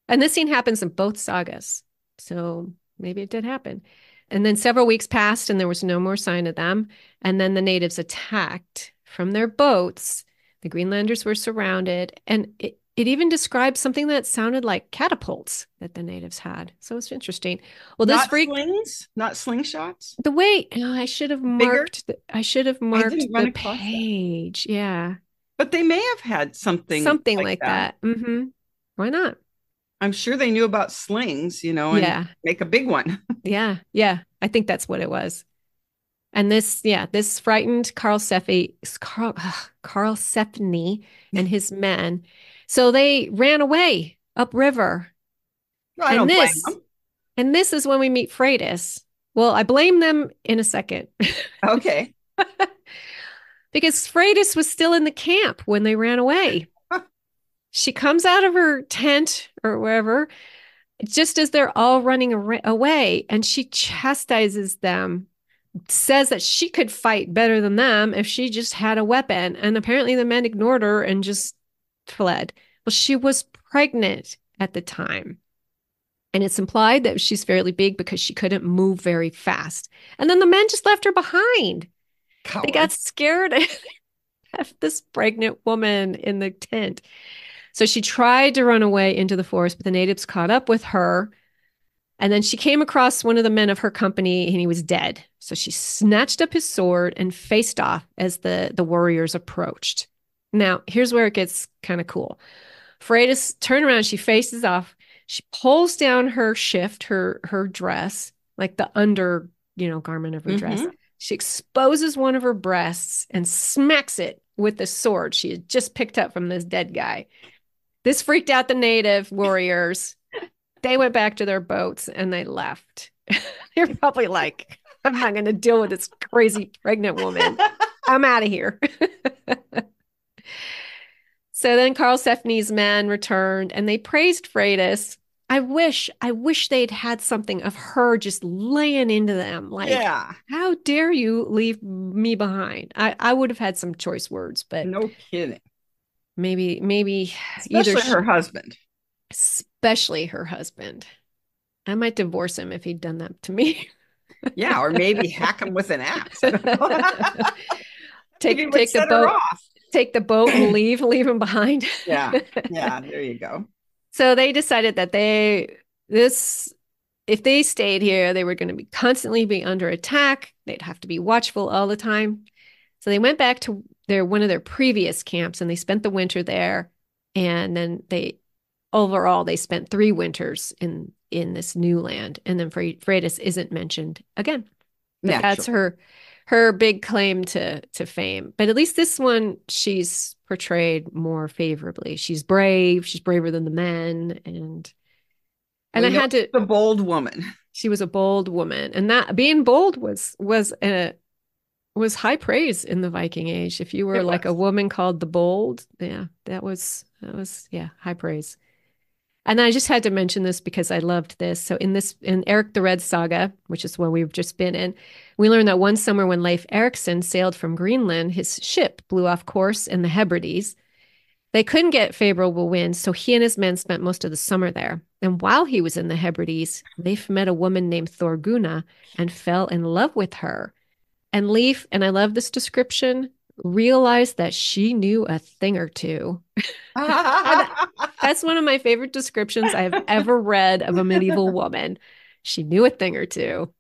Speaker 1: And this scene happens in both sagas. So maybe it did happen. And then several weeks passed and there was no more sign of them. And then the natives attacked from their boats. The Greenlanders were surrounded. And it even described something that sounded like catapults that the natives had. So it's interesting. Well, this
Speaker 2: Not
Speaker 1: freak,
Speaker 2: slings, not slingshots.
Speaker 1: the way
Speaker 2: Bigger.
Speaker 1: I should have
Speaker 2: I
Speaker 1: marked
Speaker 2: didn't run
Speaker 1: the
Speaker 2: across that.
Speaker 1: page. Yeah.
Speaker 2: But they may have had something
Speaker 1: Something
Speaker 2: like
Speaker 1: like
Speaker 2: that.
Speaker 1: that. Why not?
Speaker 2: I'm sure they knew about slings, and
Speaker 1: Yeah.
Speaker 2: make a big one.
Speaker 1: Yeah. Yeah. I think that's what it was. And this frightened Carl Sefni and his men. So they ran away upriver.
Speaker 2: Well, I
Speaker 1: And
Speaker 2: don't blame
Speaker 1: this,
Speaker 2: them.
Speaker 1: and this is when we meet Freydis. Well, I blame them in a second
Speaker 2: Okay.
Speaker 1: because Freydis was still in the camp when they ran away. She comes out of her tent or wherever just as they're all running away, and she chastises them, says that she could fight better than them if she just had a weapon. And apparently the men ignored her and just fled. Well, she was pregnant at the time. And it's implied that she's fairly big because she couldn't move very fast. And then the men just left her behind. They got
Speaker 2: Cowards.
Speaker 1: scared of this pregnant woman in the tent. So she tried to run away into the forest, but the natives caught up with her. And then she came across one of the men of her company and he was dead. So she snatched up his sword and faced off as the warriors approached. Now, here's where it gets kind of cool. Freydis turned around, she faces off, she pulls down her shift, her dress, like the under, garment of her dress.
Speaker 2: Mm-hmm.
Speaker 1: She exposes one of her breasts and smacks it with the sword she had just picked up from this dead guy. This freaked out the native warriors. They went back to their boats and they left. They're probably like, I'm not going to deal with this crazy pregnant woman. I'm out of here. So then Carl Sefni's men returned and they praised Freydis. I wish they'd had something of her just laying into them. Like,
Speaker 2: Yeah.
Speaker 1: how dare you leave me behind? I would have had some choice words, but
Speaker 2: No kidding.
Speaker 1: maybe either,
Speaker 2: Especially her husband.
Speaker 1: especially her husband. I might divorce him if he'd done that to me.
Speaker 2: Yeah, or maybe hack him with an axe. I don't know. Maybe it
Speaker 1: take
Speaker 2: would
Speaker 1: take the
Speaker 2: set her
Speaker 1: boat,
Speaker 2: off.
Speaker 1: take the boat and leave him behind.
Speaker 2: Yeah. Yeah. There you go.
Speaker 1: So they decided that this if they stayed here, they were going to be constantly be under attack. They'd have to be watchful all the time. So they went back to one of their previous camps and they spent the winter there. And then overall they spent 3 winters in this new land. And then Freydis isn't mentioned again. But that's
Speaker 2: Natural.
Speaker 1: her big claim to fame. But at least this one, she's portrayed more favorably. She's brave. She's braver than the men, and
Speaker 2: We
Speaker 1: I
Speaker 2: know
Speaker 1: had to.
Speaker 2: she's a bold woman.
Speaker 1: She was a bold woman, and that being bold was high praise in the Viking Age. If you were
Speaker 2: It
Speaker 1: like a
Speaker 2: was.
Speaker 1: woman called the Bold, yeah, that was yeah, high praise. And I just had to mention this because I loved this. So in Eric the Red saga, which is one we've just been in, we learned that one summer when Leif Erikson sailed from Greenland, his ship blew off course in the Hebrides. They couldn't get favorable winds, so he and his men spent most of the summer there. And while he was in the Hebrides, Leif met a woman named Thorgunna and fell in love with her. And Leif, and I love this description, realized that she knew a thing or two. And that's one of my favorite descriptions I have ever read of a medieval woman. She knew a thing or two.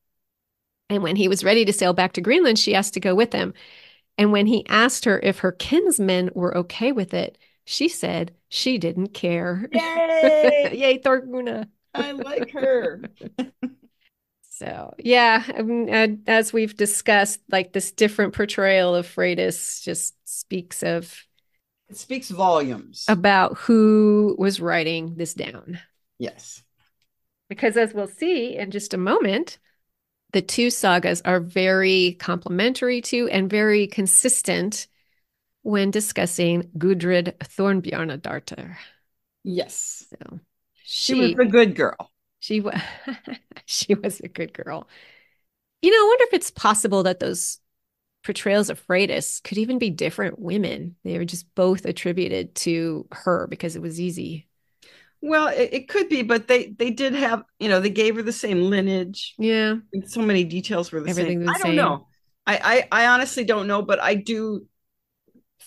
Speaker 1: And when he was ready to sail back to Greenland, she asked to go with him. And when he asked her if her kinsmen were okay with it, she said she didn't care.
Speaker 2: Yay!
Speaker 1: Yay, Thorgunna.
Speaker 2: I like her.
Speaker 1: So, yeah, I mean, as we've discussed, like this different portrayal of Freydis just speaks of
Speaker 2: It speaks volumes.
Speaker 1: about who was writing this down.
Speaker 2: Yes.
Speaker 1: Because as we'll see in just a moment, the two sagas are very complementary to and very consistent when discussing Gudrid Thornbjarnadottir.
Speaker 2: Yes.
Speaker 1: So
Speaker 2: She was the good girl.
Speaker 1: she was she was a good girl. I wonder if it's possible that those portrayals of Freydis could even be different women. They were just both attributed to her because it was easy.
Speaker 2: Well, it could be, but they did have, they gave her the same lineage.
Speaker 1: Yeah,
Speaker 2: And so many details were the same.
Speaker 1: everything the
Speaker 2: I don't
Speaker 1: same.
Speaker 2: know. I honestly don't know, but I do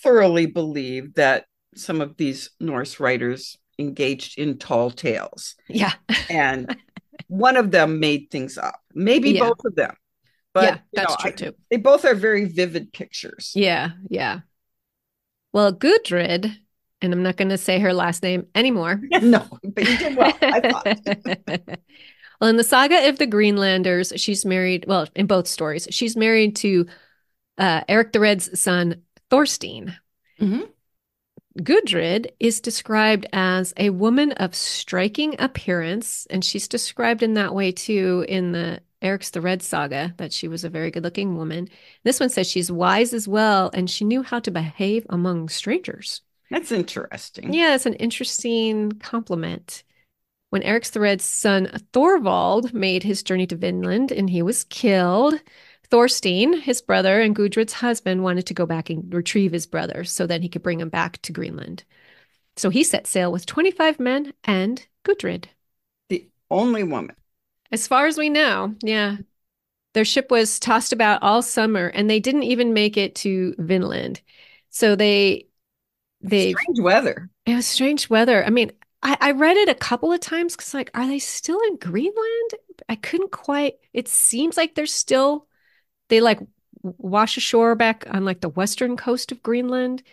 Speaker 2: thoroughly believe that some of these Norse writers engaged in tall tales.
Speaker 1: Yeah.
Speaker 2: And one of them made things up, maybe
Speaker 1: Yeah.
Speaker 2: both of them. But
Speaker 1: Yeah, that's true too.
Speaker 2: they both are very vivid pictures.
Speaker 1: Yeah, yeah. Well, Gudrid And I'm not going to say her last name anymore.
Speaker 2: No, but you did well, I thought.
Speaker 1: Well, in the saga of the Greenlanders, she's married, well, in both stories, she's married to Eric the Red's son, Thorstein.
Speaker 2: Mhm.
Speaker 1: Gudrid is described as a woman of striking appearance, and she's described in that way too in the Eric's the Red saga, that she was a very good-looking woman. This one says she's wise as well, and she knew how to behave among strangers.
Speaker 2: That's interesting.
Speaker 1: Yeah, it's an interesting compliment. When Eric's the Red's son Thorvald made his journey to Vinland and he was killed, Thorstein, his brother and Gudrid's husband, wanted to go back and retrieve his brother so then he could bring him back to Greenland. So he set sail with 25 men and Gudrid.
Speaker 2: The only woman.
Speaker 1: As far as we know, yeah. Their ship was tossed about all summer and they didn't even make it to Vinland. So they
Speaker 2: Strange weather.
Speaker 1: it was strange weather. I mean, I read it a couple of times because like, are they still in Greenland? I couldn't quite, it seems like they're still, they like wash ashore back on like the western coast of Greenland.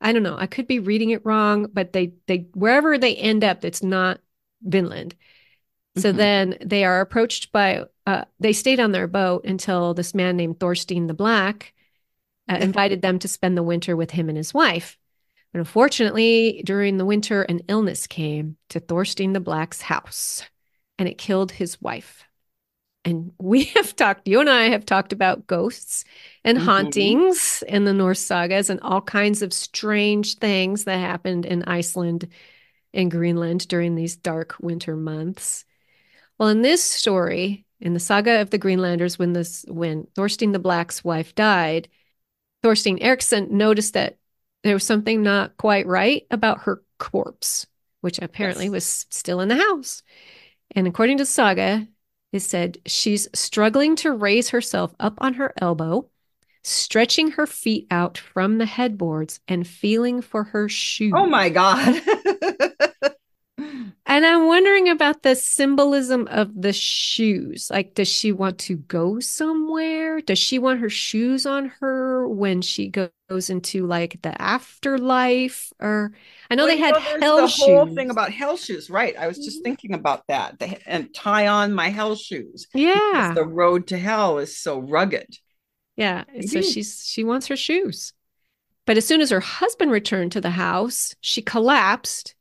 Speaker 1: I don't know. I could be reading it wrong, but they wherever they end up, it's not Vinland. So
Speaker 2: Mhm.
Speaker 1: then they are approached by they stayed on their boat until this man named Thorstein the Black invited them to spend the winter with him and his wife. But unfortunately, during the winter, an illness came to Thorstein the Black's house, and it killed his wife. And we have talked, you and I have talked about ghosts and
Speaker 2: Mhm.
Speaker 1: hauntings in the Norse sagas and all kinds of strange things that happened in Iceland and Greenland during these dark winter months. Well, in this story, in the saga of the Greenlanders, when Thorstein the Black's wife died, Thorstein Eriksson noticed that there was something not quite right about her corpse, which apparently
Speaker 2: Yes.
Speaker 1: was still in the house. And according to Saga, it said she's struggling to raise herself up on her elbow, stretching her feet out from the headboards and feeling for her
Speaker 2: Oh
Speaker 1: shoes.
Speaker 2: my God.
Speaker 1: And I'm wondering about the symbolism of the shoes. Like, does she want to go somewhere? Does she want her shoes on her when she goes into like the afterlife? Or I know
Speaker 2: Well,
Speaker 1: they
Speaker 2: you
Speaker 1: had
Speaker 2: know, there's
Speaker 1: hell
Speaker 2: the whole thing
Speaker 1: shoes.
Speaker 2: about hell shoes, right? I was just
Speaker 1: Mhm.
Speaker 2: thinking about that. And tie on my hell shoes because
Speaker 1: Yeah.
Speaker 2: the road to hell is so rugged.
Speaker 1: Yeah. So
Speaker 2: Maybe.
Speaker 1: she wants her shoes. But as soon as her husband returned to the house, she collapsed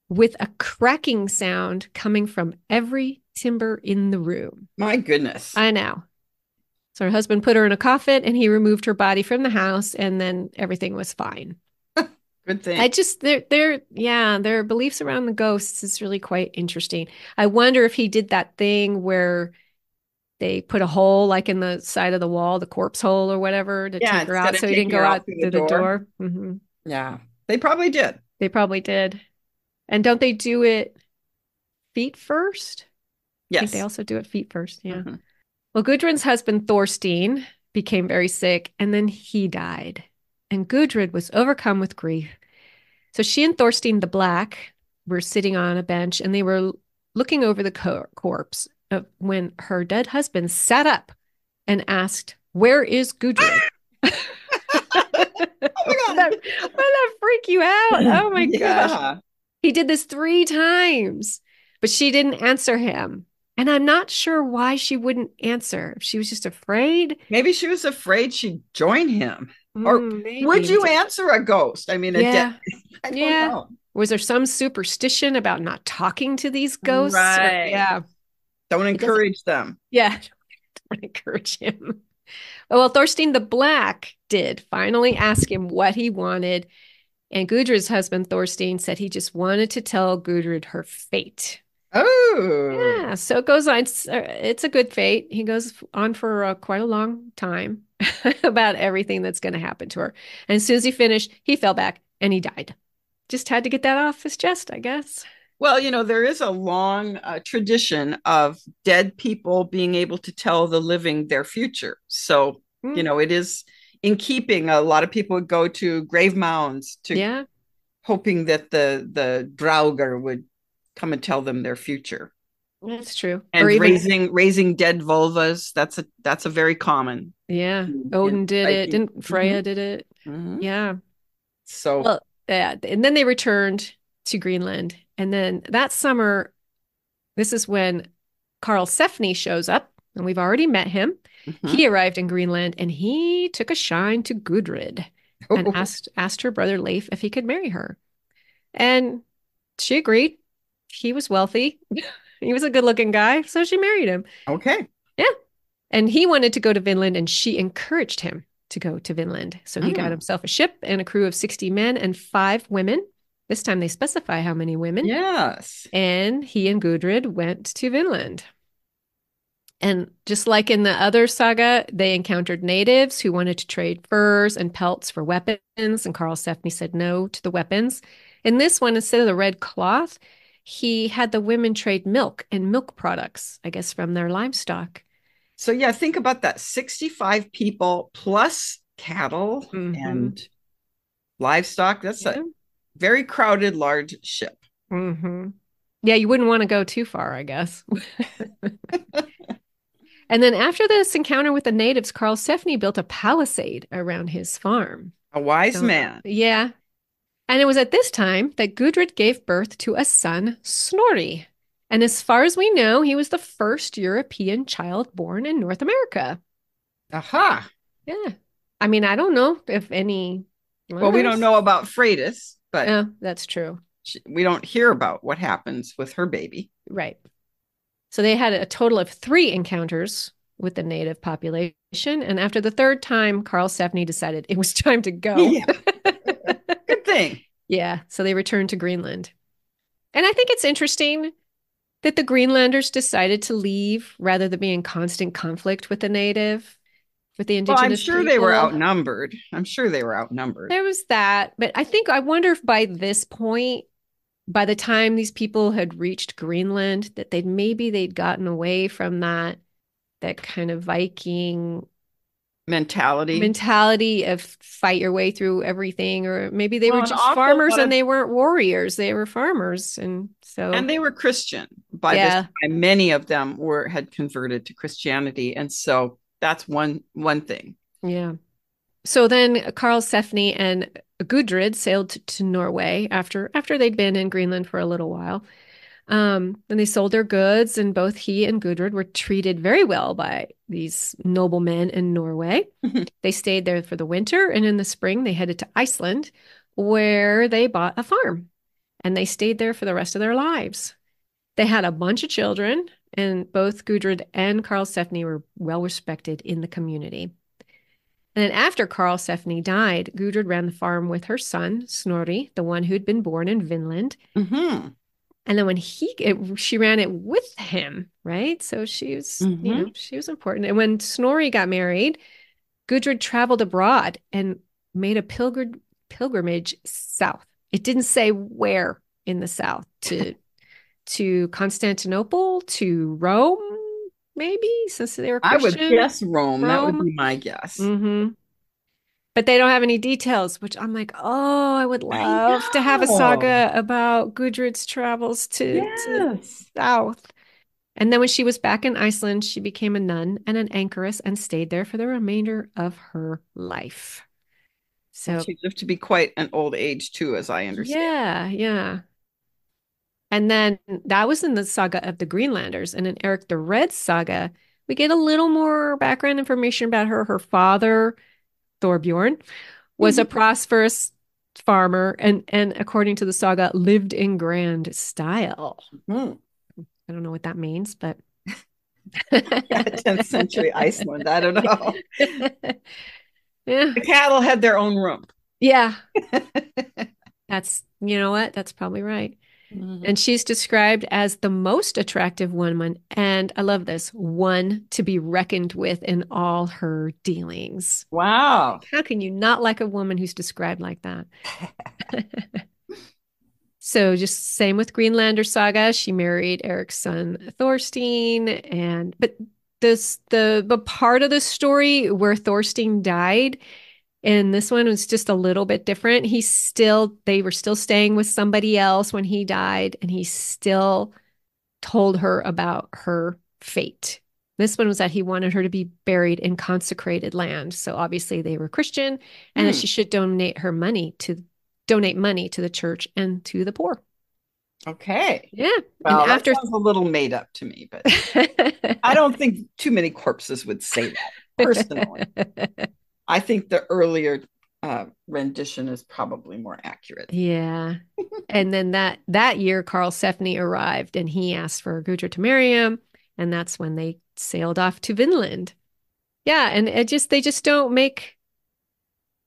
Speaker 1: with a cracking sound coming from every timber in the room.
Speaker 2: My goodness.
Speaker 1: I know. So her husband put her in a coffin and he removed her body from the house and then everything was fine.
Speaker 2: Good
Speaker 1: I
Speaker 2: thing.
Speaker 1: just yeah, their beliefs around the ghosts is really quite interesting. I wonder if he did that thing where they put a hole like in the side of the wall, the corpse hole or whatever, to
Speaker 2: Yeah,
Speaker 1: take her
Speaker 2: instead
Speaker 1: out
Speaker 2: of
Speaker 1: so he didn't
Speaker 2: taking
Speaker 1: go
Speaker 2: her out
Speaker 1: out
Speaker 2: through the
Speaker 1: through the
Speaker 2: door.
Speaker 1: door.
Speaker 2: Yeah, they probably did.
Speaker 1: They probably did. And don't they do it feet first? I think they
Speaker 2: Yes.
Speaker 1: also do it feet first. Yeah.
Speaker 2: Mhm.
Speaker 1: Well, Gudrun's husband, Thorstein, became very sick and then he died. And Gudrid was overcome with grief. So she and Thorstein the Black were sitting on a bench and they were looking over the corpse when her dead husband sat up and asked, "Where is Gudrid?"
Speaker 2: Oh my
Speaker 1: Would that freak you out?
Speaker 2: God.
Speaker 1: Oh my gosh.
Speaker 2: Yeah.
Speaker 1: He did this 3 times, but she didn't answer him. And I'm not sure why she wouldn't answer. If she was just afraid.
Speaker 2: Maybe she was afraid she'd join him. Or would
Speaker 1: Maybe.
Speaker 2: you answer a ghost? I mean, a dead.
Speaker 1: Yeah.
Speaker 2: I don't
Speaker 1: Yeah.
Speaker 2: know.
Speaker 1: Was there some superstition about not talking to these ghosts? Or
Speaker 2: Right.
Speaker 1: yeah,
Speaker 2: Don't
Speaker 1: it doesn't.
Speaker 2: encourage them.
Speaker 1: Yeah, don't encourage him. Oh, well, Thorstein the Black did finally ask him what he wanted, and Gudrid's husband Thorstein said he just wanted to tell Gudrid her fate.
Speaker 2: Oh,
Speaker 1: Yeah, so it goes on. It's a good fate. He goes on for quite a long time about everything that's going to happen to her. And as soon as he finished, he fell back and he died. Just had to get that off his chest, I guess.
Speaker 2: well, you know, there is a long tradition of dead people being able to tell the living their future. So, you
Speaker 1: Mm,
Speaker 2: know, it is in keeping. A lot of people would go to grave mounds to
Speaker 1: yeah,
Speaker 2: hoping that the Draugr would come and tell them their future.
Speaker 1: that's true. Or
Speaker 2: And
Speaker 1: even,
Speaker 2: raising dead vulvas, that's a very common
Speaker 1: yeah,
Speaker 2: in
Speaker 1: Odin did it.
Speaker 2: Viking.
Speaker 1: Didn't
Speaker 2: Mhm,
Speaker 1: Freya did it?
Speaker 2: mhm.
Speaker 1: Yeah.
Speaker 2: So
Speaker 1: Well, Yeah, and then they returned to Greenland. And then that summer, this is when Carl Sefni shows up, and we've already met him.
Speaker 2: Mhm.
Speaker 1: He arrived in Greenland and he took a shine to Gudrid and
Speaker 2: Oh,
Speaker 1: asked her brother Leif if he could marry her. And she agreed. He was wealthy. He was a good-looking guy, so she married him.
Speaker 2: okay.
Speaker 1: Yeah. And he wanted to go to Vinland, and she encouraged him to go to Vinland. So he got
Speaker 2: Mm.
Speaker 1: himself a ship and a crew of 60 men and 5 women. This time they specify how many women.
Speaker 2: Yes.
Speaker 1: And he and Gudrid went to Vinland. And just like in the other saga, they encountered natives who wanted to trade furs and pelts for weapons, and Karl Sefni said no to the weapons. In this one, instead of the red cloth, he had the women trade milk and milk products, I guess, from their livestock.
Speaker 2: So yeah, think about that. 65 people plus cattle
Speaker 1: Mm-hmm.
Speaker 2: and livestock. That's a
Speaker 1: Yeah.
Speaker 2: very crowded, large ship.
Speaker 1: Mm-hmm. Yeah, you wouldn't want to go too far, I guess. And then after this encounter with the natives, Karl Sefni built a palisade around his farm.
Speaker 2: A wise
Speaker 1: So,
Speaker 2: man.
Speaker 1: yeah. And it was at this time that Gudrid gave birth to a son, Snorri. And as far as we know, he was the first European child born in North America.
Speaker 2: Aha.
Speaker 1: Yeah. I mean, I don't know if any
Speaker 2: Well, we don't
Speaker 1: others.
Speaker 2: know about Freitas, but
Speaker 1: Yeah, that's true.
Speaker 2: we don't hear about what happens with her baby.
Speaker 1: Right. So they had a total of 3 encounters with the native population. And after the third time, Karl Sefni decided it was time to go.
Speaker 2: Yeah, good thing.
Speaker 1: Yeah. So they returned to Greenland. And I think it's interesting that the Greenlanders decided to leave rather than be in constant conflict with the native, with the
Speaker 2: Well, I'm
Speaker 1: indigenous
Speaker 2: sure they were
Speaker 1: people.
Speaker 2: outnumbered. I'm sure they were outnumbered.
Speaker 1: There was that. But I wonder if by this point, by the time these people had reached Greenland, that they'd gotten away from that kind of Viking
Speaker 2: Mentality.
Speaker 1: mentality of fight your way through everything, or maybe they were
Speaker 2: Well, an
Speaker 1: just
Speaker 2: awful
Speaker 1: farmers
Speaker 2: lot
Speaker 1: and
Speaker 2: of,
Speaker 1: they weren't warriors, they were farmers. And so,
Speaker 2: and they were Christian by this
Speaker 1: yeah,
Speaker 2: time. Many of them had converted to Christianity, and so that's one thing.
Speaker 1: yeah. So then Karl Sefni and Gudrid sailed to Norway after they'd been in Greenland for a little while. Then they sold their goods, and both he and Gudrid were treated very well by these noblemen in Norway. They stayed there for the winter, and in the spring they headed to Iceland, where they bought a farm, and they stayed there for the rest of their lives. They had a bunch of children, and both Gudrid and Karl Sefni were well respected in the community. And then after Karl Sefni died, Gudrid ran the farm with her son, Snorri, the one who'd been born in Vinland.
Speaker 2: Mm-hmm.
Speaker 1: And then when she ran it with him, right? So
Speaker 2: Mm-hmm.
Speaker 1: she was important. And when Snorri got married, Gudrid traveled abroad and made a pilgrimage south. It didn't say where in the south, to Constantinople, to Rome, maybe, since they were
Speaker 2: I would
Speaker 1: Christian.
Speaker 2: guess Rome. That would
Speaker 1: Rome.
Speaker 2: be my guess.
Speaker 1: Hmm. But they don't have any details, which I'm like, oh, I would
Speaker 2: I
Speaker 1: love to have a
Speaker 2: know.
Speaker 1: saga about Gudrid's travels to the
Speaker 2: Yes.
Speaker 1: south. And then when she was back in Iceland, she became a nun and an anchoress and stayed there for the remainder of her life.
Speaker 2: And
Speaker 1: So,
Speaker 2: she lived to be quite an old age too, as I understand.
Speaker 1: yeah, yeah. And then that was in the saga of the Greenlanders. And in Eric the Red saga, we get a little more background information about her. Her father, Thorbjorn, was a prosperous farmer and according to the saga, lived in grand style.
Speaker 2: Hmm.
Speaker 1: I don't know what that means, but
Speaker 2: Yeah, 10th century Iceland. I don't know.
Speaker 1: yeah.
Speaker 2: The cattle had their own room.
Speaker 1: Yeah. That's, you know what? That's probably right.
Speaker 2: Mhm.
Speaker 1: And she's described as the most attractive woman. And I love this, one to be reckoned with in all her dealings.
Speaker 2: Wow.
Speaker 1: How can you not like a woman who's described like that? So just same with Greenlander saga. She married Eric's son Thorstein, and but the part of the story where Thorstein died, and this one was just a little bit different. They were still staying with somebody else when he died, and he still told her about her fate. This one was that he wanted her to be buried in consecrated land. So obviously they were Christian, and that
Speaker 2: Hmm.
Speaker 1: she should donate her money donate money to the church and to the poor.
Speaker 2: Okay.
Speaker 1: Yeah. And
Speaker 2: Well, that
Speaker 1: after
Speaker 2: sounds a little made up to me, but I don't think too many corpses would say that personally. I think the earlier rendition is probably more accurate.
Speaker 1: Yeah. And then that year, Karl Sefni arrived and he asked for Gudrun to marry him. And that's when they sailed off to Vinland. Yeah. And they just don't make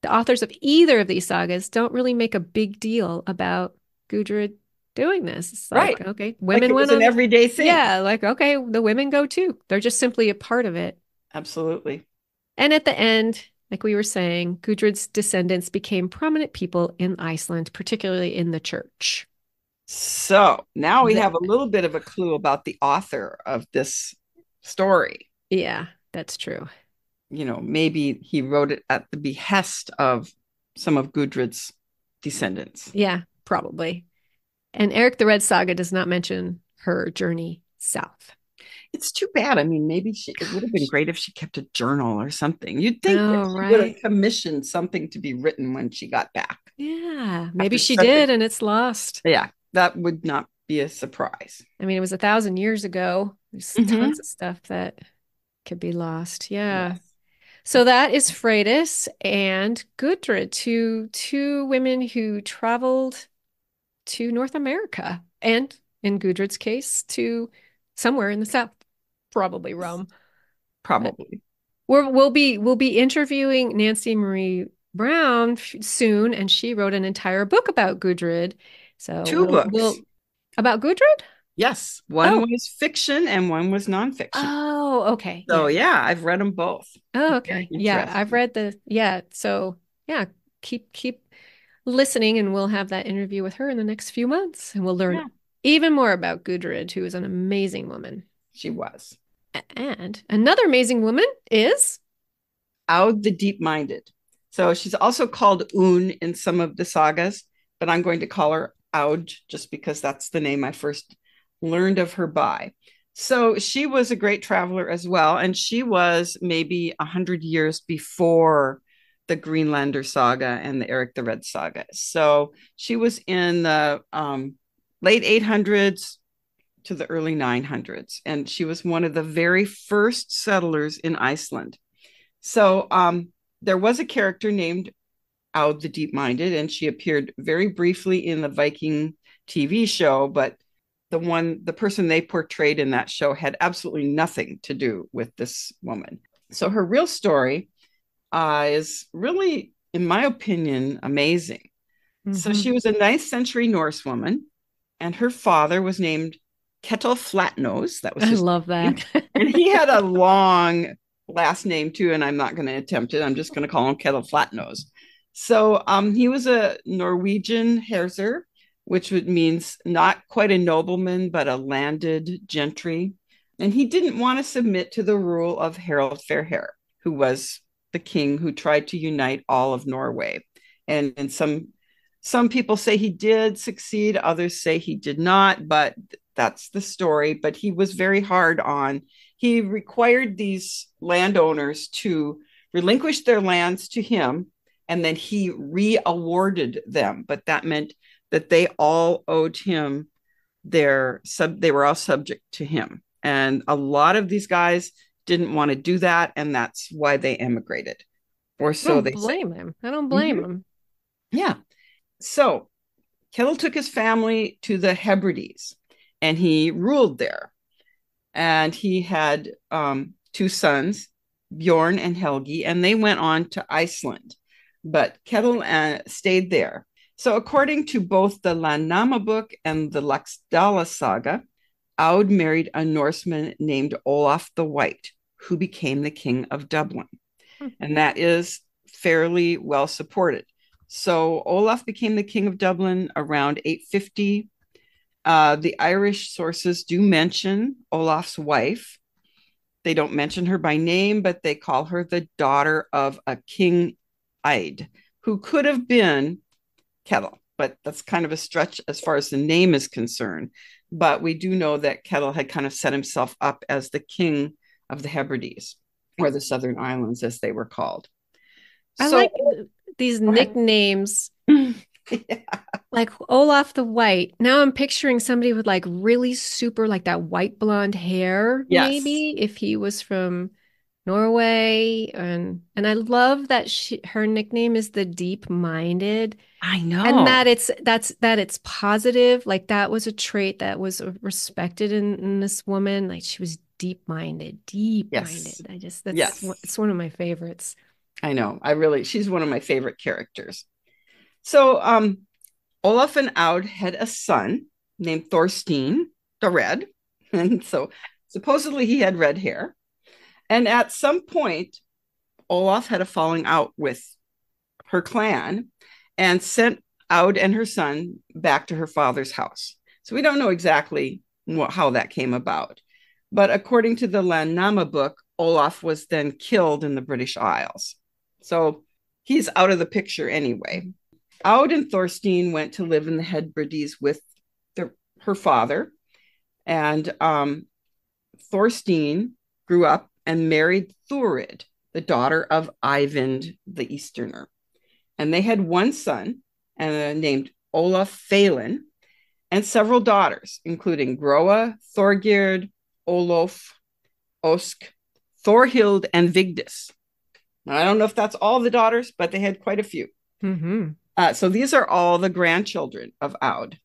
Speaker 1: the authors of either of these sagas don't really make a big deal about Gudrun doing this. It's like,
Speaker 2: Right.
Speaker 1: okay,
Speaker 2: Like
Speaker 1: women
Speaker 2: it
Speaker 1: went
Speaker 2: was an
Speaker 1: on.
Speaker 2: everyday thing.
Speaker 1: Yeah. Like, okay, the women go too. They're just simply a part of it.
Speaker 2: Absolutely.
Speaker 1: And at the end, like we were saying, Gudrun's descendants became prominent people in Iceland, particularly in the church.
Speaker 2: So now we
Speaker 1: The,
Speaker 2: have a little bit of a clue about the author of this story.
Speaker 1: yeah, that's true.
Speaker 2: Maybe he wrote it at the behest of some of Gudrid's descendants.
Speaker 1: Yeah, probably. And Eric the Red Saga does not mention her journey south.
Speaker 2: It's too bad. I mean, maybe it would have been great if she kept a journal or something. You'd think that
Speaker 1: Oh,
Speaker 2: she would have
Speaker 1: right.
Speaker 2: commissioned something to be written when she got back
Speaker 1: Yeah, maybe
Speaker 2: after
Speaker 1: she
Speaker 2: such a,
Speaker 1: did, and it's lost.
Speaker 2: yeah, that would not be a surprise.
Speaker 1: I mean, it was 1,000 years ago. There's
Speaker 2: Mm-hmm.
Speaker 1: tons of stuff that could be lost. Yeah.
Speaker 2: Yes.
Speaker 1: So that is Freydis and Gudrid, two women who traveled to North America, and in Gudrid's case, to somewhere in the South, probably Rome. But
Speaker 2: Probably.
Speaker 1: we'll be interviewing Nancy Marie Brown soon, and she wrote an entire book about Gudrid. So
Speaker 2: Two books.
Speaker 1: we'll about Gudrid?
Speaker 2: Yes. One
Speaker 1: Oh,
Speaker 2: was fiction and one was nonfiction.
Speaker 1: oh, okay,
Speaker 2: So
Speaker 1: yeah.
Speaker 2: yeah, I've read them both.
Speaker 1: Oh,
Speaker 2: Very
Speaker 1: okay, yeah. I've
Speaker 2: interesting.
Speaker 1: read So yeah, keep listening, and we'll have that interview with her in the next few months, and we'll learn
Speaker 2: Yeah,
Speaker 1: even more about Gudrid, who is an amazing woman.
Speaker 2: she was.
Speaker 1: And another amazing woman is
Speaker 2: Aud the Deep-Minded. So she's also called Un in some of the sagas, but I'm going to call her Aud just because that's the name I first learned of her by. So she was a great traveler as well, and she was maybe 100 years before the Greenlander saga and the Eric the Red saga. So she was in the late 800s to the early 900s, and she was one of the very first settlers in Iceland. So there was a character named Aud the Deep-Minded, and she appeared very briefly in the Viking TV show, but the person they portrayed in that show had absolutely nothing to do with this woman. So her real story is really, in my opinion, amazing. So she
Speaker 1: Mhm.
Speaker 2: was a 9th century Norse woman, and her father was named Kettle Flatnose. That was
Speaker 1: I
Speaker 2: his
Speaker 1: love
Speaker 2: name.
Speaker 1: that.
Speaker 2: And he had a long last name too, and I'm not going to attempt it. I'm just going to call him Kettle Flatnose. So he was a Norwegian herzer, which means not quite a nobleman, but a landed gentry. And he didn't want to submit to the rule of Harald Fairhair, who was the king who tried to unite all of Norway. And some people say he did succeed, others say he did not, but that's the story. But he was very hard on. He required these landowners to relinquish their lands to him, and then he re-awarded them. But that meant that they all owed him they were all subject to him. And a lot of these guys didn't want to do that, and that's why they emigrated, or
Speaker 1: I
Speaker 2: so
Speaker 1: don't
Speaker 2: they say.
Speaker 1: blame him. I don't blame
Speaker 2: Mm-hmm.
Speaker 1: him.
Speaker 2: Yeah. So Kettle took his family to the Hebrides and he ruled there. And he had two sons, Bjorn and Helgi, and they went on to Iceland. But Kettle stayed there. So, according to both the Landnama book and the Laxdala saga, Aud married a Norseman named Olaf the White, who became the king of Dublin. And that is fairly well supported. So Olaf became the king of Dublin around 850. The Irish sources do mention Olaf's wife. They don't mention her by name, but they call her the daughter of a King Eid, who could have been Kettle, but that's kind of a stretch as far as the name is concerned. But we do know that Kettle had kind of set himself up as the king of the Hebrides, or the Southern Islands, as they were called.
Speaker 1: I
Speaker 2: So,
Speaker 1: like these
Speaker 2: go ahead.
Speaker 1: nicknames Like Olaf the White. Now I'm picturing somebody with like really super like that white blonde hair,
Speaker 2: Yes,
Speaker 1: maybe if he was from Norway. And I love that her nickname is the deep-minded.
Speaker 2: I
Speaker 1: And
Speaker 2: know.
Speaker 1: that it's positive. Like that was a trait that was respected in this woman. Like she was deep-minded,
Speaker 2: Yes,
Speaker 1: deep-minded.
Speaker 2: yes,
Speaker 1: It's one of my favorites.
Speaker 2: I know. She's one of my favorite characters. So, Olaf and Aud had a son named Thorstein the Red. And so supposedly he had red hair. And at some point, Olaf had a falling out with her clan and sent Aud and her son back to her father's house. So we don't know exactly how that came about. But according to the Landnama book, Olaf was then killed in the British Isles. So he's out of the picture anyway. Aud and Thorstein went to live in the Hebrides with her father. And Thorstein grew up and married Thurid, the daughter of Eyvind the Easterner. And they had one son named Olaf Phelan and several daughters, including Groa, Thorgerd, Olof, Osk, Thorhild, and Vigdis. Now, I don't know if that's all the daughters, but they had quite a few.
Speaker 1: Hmm.
Speaker 2: So these are all the grandchildren of Aud.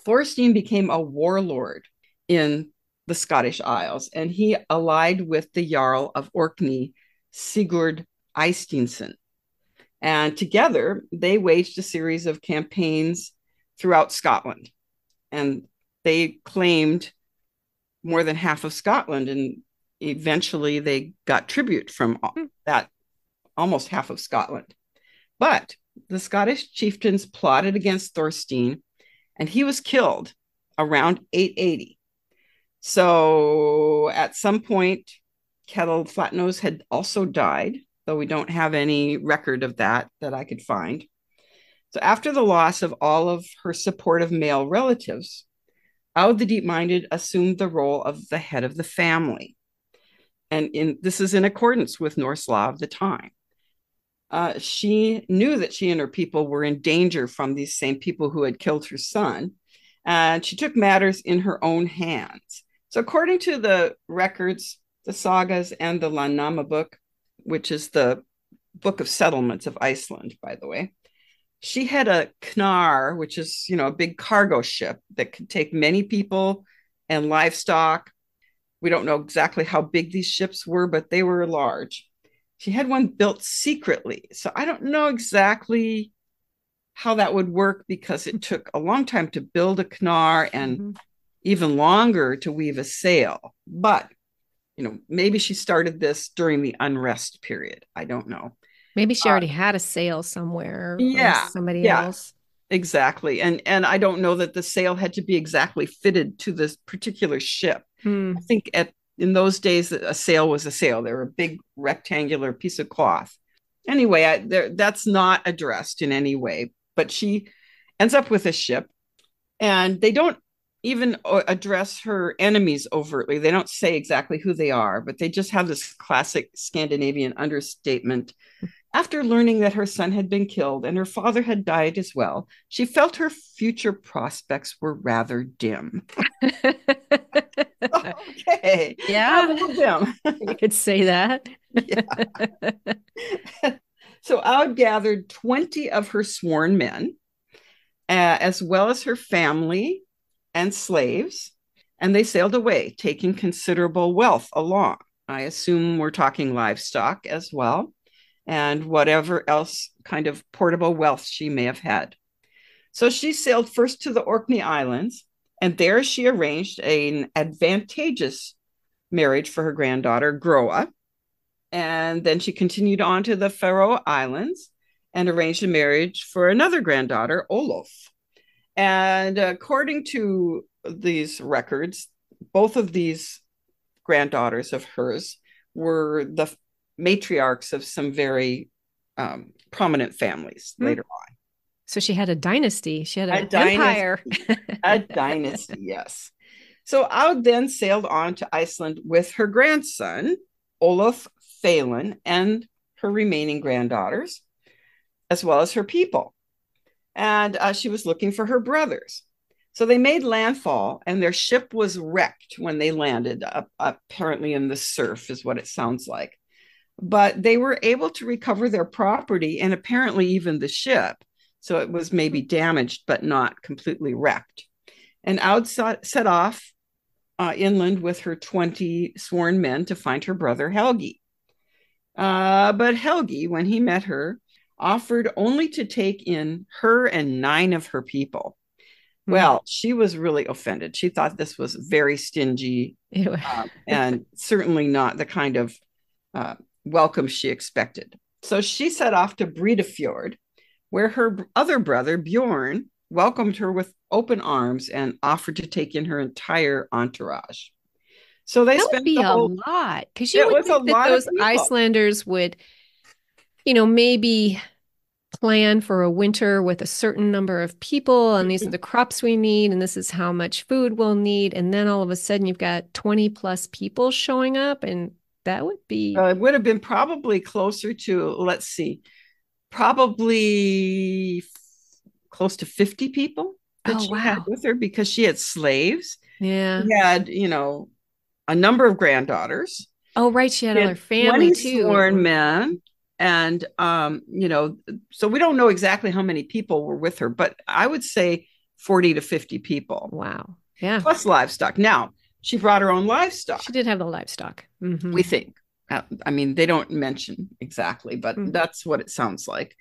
Speaker 2: Thorstein became a warlord in the Scottish Isles, and he allied with the Jarl of Orkney, Sigurd Eysteinsson. And together, they waged a series of campaigns throughout Scotland. And they claimed more than half of Scotland. And eventually, they got tribute from that almost half of Scotland. But the Scottish chieftains plotted against Thorstein, and he was killed around 880. So at some point, Kettle Flatnose had also died, though we don't have any record of that I could find. So after the loss of all of her supportive male relatives, Aud the Deep-Minded assumed the role of the head of the family. And this is in accordance with Norse law of the time. She knew that she and her people were in danger from these same people who had killed her son, and she took matters in her own hands. So, according to the records, the sagas, and the Landnama book, which is the book of settlements of Iceland, by the way, she had a knar, which is, a big cargo ship that could take many people and livestock. We don't know exactly how big these ships were, but they were large. She had one built secretly. So I don't know exactly how that would work because it took a long time to build a knar and
Speaker 1: Hmm.
Speaker 2: even longer to weave a sail. But, maybe she started this during the unrest period. I don't know.
Speaker 1: Maybe she
Speaker 2: Uh,
Speaker 1: already had a sale somewhere from
Speaker 2: yeah,
Speaker 1: somebody
Speaker 2: yeah,
Speaker 1: else.
Speaker 2: exactly. And I don't know that the sail had to be exactly fitted to this particular ship. I
Speaker 1: Hmm.
Speaker 2: think in those days a sail was a sail. They were a big rectangular piece of cloth. Anyway, that's not addressed in any way. But she ends up with a ship, and they don't even address her enemies overtly. They don't say exactly who they are, but they just have this classic Scandinavian understatement. After learning that her son had been killed and her father had died as well, she felt her future prospects were rather dim. Okay, a
Speaker 1: Yeah,
Speaker 2: little dim.
Speaker 1: you could say that.
Speaker 2: Yeah. So Aud gathered 20 of her sworn men, as well as her family and slaves, and they sailed away, taking considerable wealth along. I assume we're talking livestock as well, and whatever else kind of portable wealth she may have had. So she sailed first to the Orkney Islands, and there she arranged an advantageous marriage for her granddaughter, Groa. And then she continued on to the Faroe Islands and arranged a marriage for another granddaughter, Olof. And according to these records, both of these granddaughters of hers were the matriarchs of some very prominent families
Speaker 1: Hmm.
Speaker 2: later on.
Speaker 1: So she had a dynasty. She had
Speaker 2: A
Speaker 1: an empire.
Speaker 2: dynasty, a dynasty, yes. So Aud then sailed on to Iceland with her grandson, Olaf Phelan, and her remaining granddaughters, as well as her people. and she was looking for her brothers. So they made landfall, and their ship was wrecked when they landed, apparently in the surf, is what it sounds like. But they were able to recover their property and apparently even the ship. So it was maybe damaged, but not completely wrecked. And Aud set off inland with her 20 sworn men to find her brother Helgi. But Helgi, when he met her, offered only to take in her and 9 of her people. Well, she was really offended. She thought this was very stingy and certainly not the kind of welcome she expected. So she set off to Bredafjord, where her other brother, Bjorn, welcomed her with open arms and offered to take in her entire entourage. So they
Speaker 1: That would
Speaker 2: spent
Speaker 1: be
Speaker 2: the
Speaker 1: a
Speaker 2: whole,
Speaker 1: lot because you
Speaker 2: it
Speaker 1: would
Speaker 2: was a
Speaker 1: think that
Speaker 2: lot of
Speaker 1: those
Speaker 2: people.
Speaker 1: Icelanders would, maybe plan for a winter with a certain number of people, and these are the crops we need, and this is how much food we'll need. And then all of a sudden, you've got 20 plus people showing up, and that would be.
Speaker 2: It would have been probably closer to, let's see, probably close to 50 people that
Speaker 1: Oh,
Speaker 2: she had
Speaker 1: wow.
Speaker 2: with her because she had slaves.
Speaker 1: Yeah.
Speaker 2: She had, a number of granddaughters.
Speaker 1: Oh, right. She had
Speaker 2: She
Speaker 1: all her
Speaker 2: had
Speaker 1: family
Speaker 2: 20
Speaker 1: too.
Speaker 2: sworn men. And, so we don't know exactly how many people were with her, but I would say 40 to 50 people,
Speaker 1: Wow. Yeah.
Speaker 2: plus livestock. Now, she brought her own
Speaker 1: She
Speaker 2: livestock,
Speaker 1: did have the livestock.
Speaker 2: we think. I mean, they don't mention exactly, but
Speaker 1: Mm.
Speaker 2: that's what it sounds like.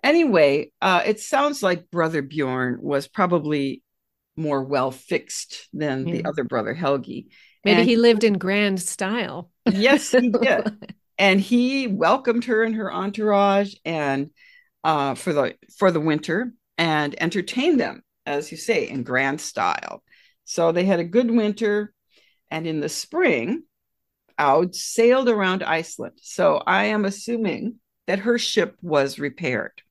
Speaker 2: Anyway, it sounds like Brother Bjorn was probably more well fixed than the
Speaker 1: Yeah.
Speaker 2: other brother Helgi.
Speaker 1: Maybe
Speaker 2: And
Speaker 1: he lived in grand style.
Speaker 2: yes, he did. And he welcomed her and her entourage and for the winter and entertained them, as you say, in grand style. So they had a good winter, and in the spring, Aud sailed around Iceland. So I am assuming that her ship was repaired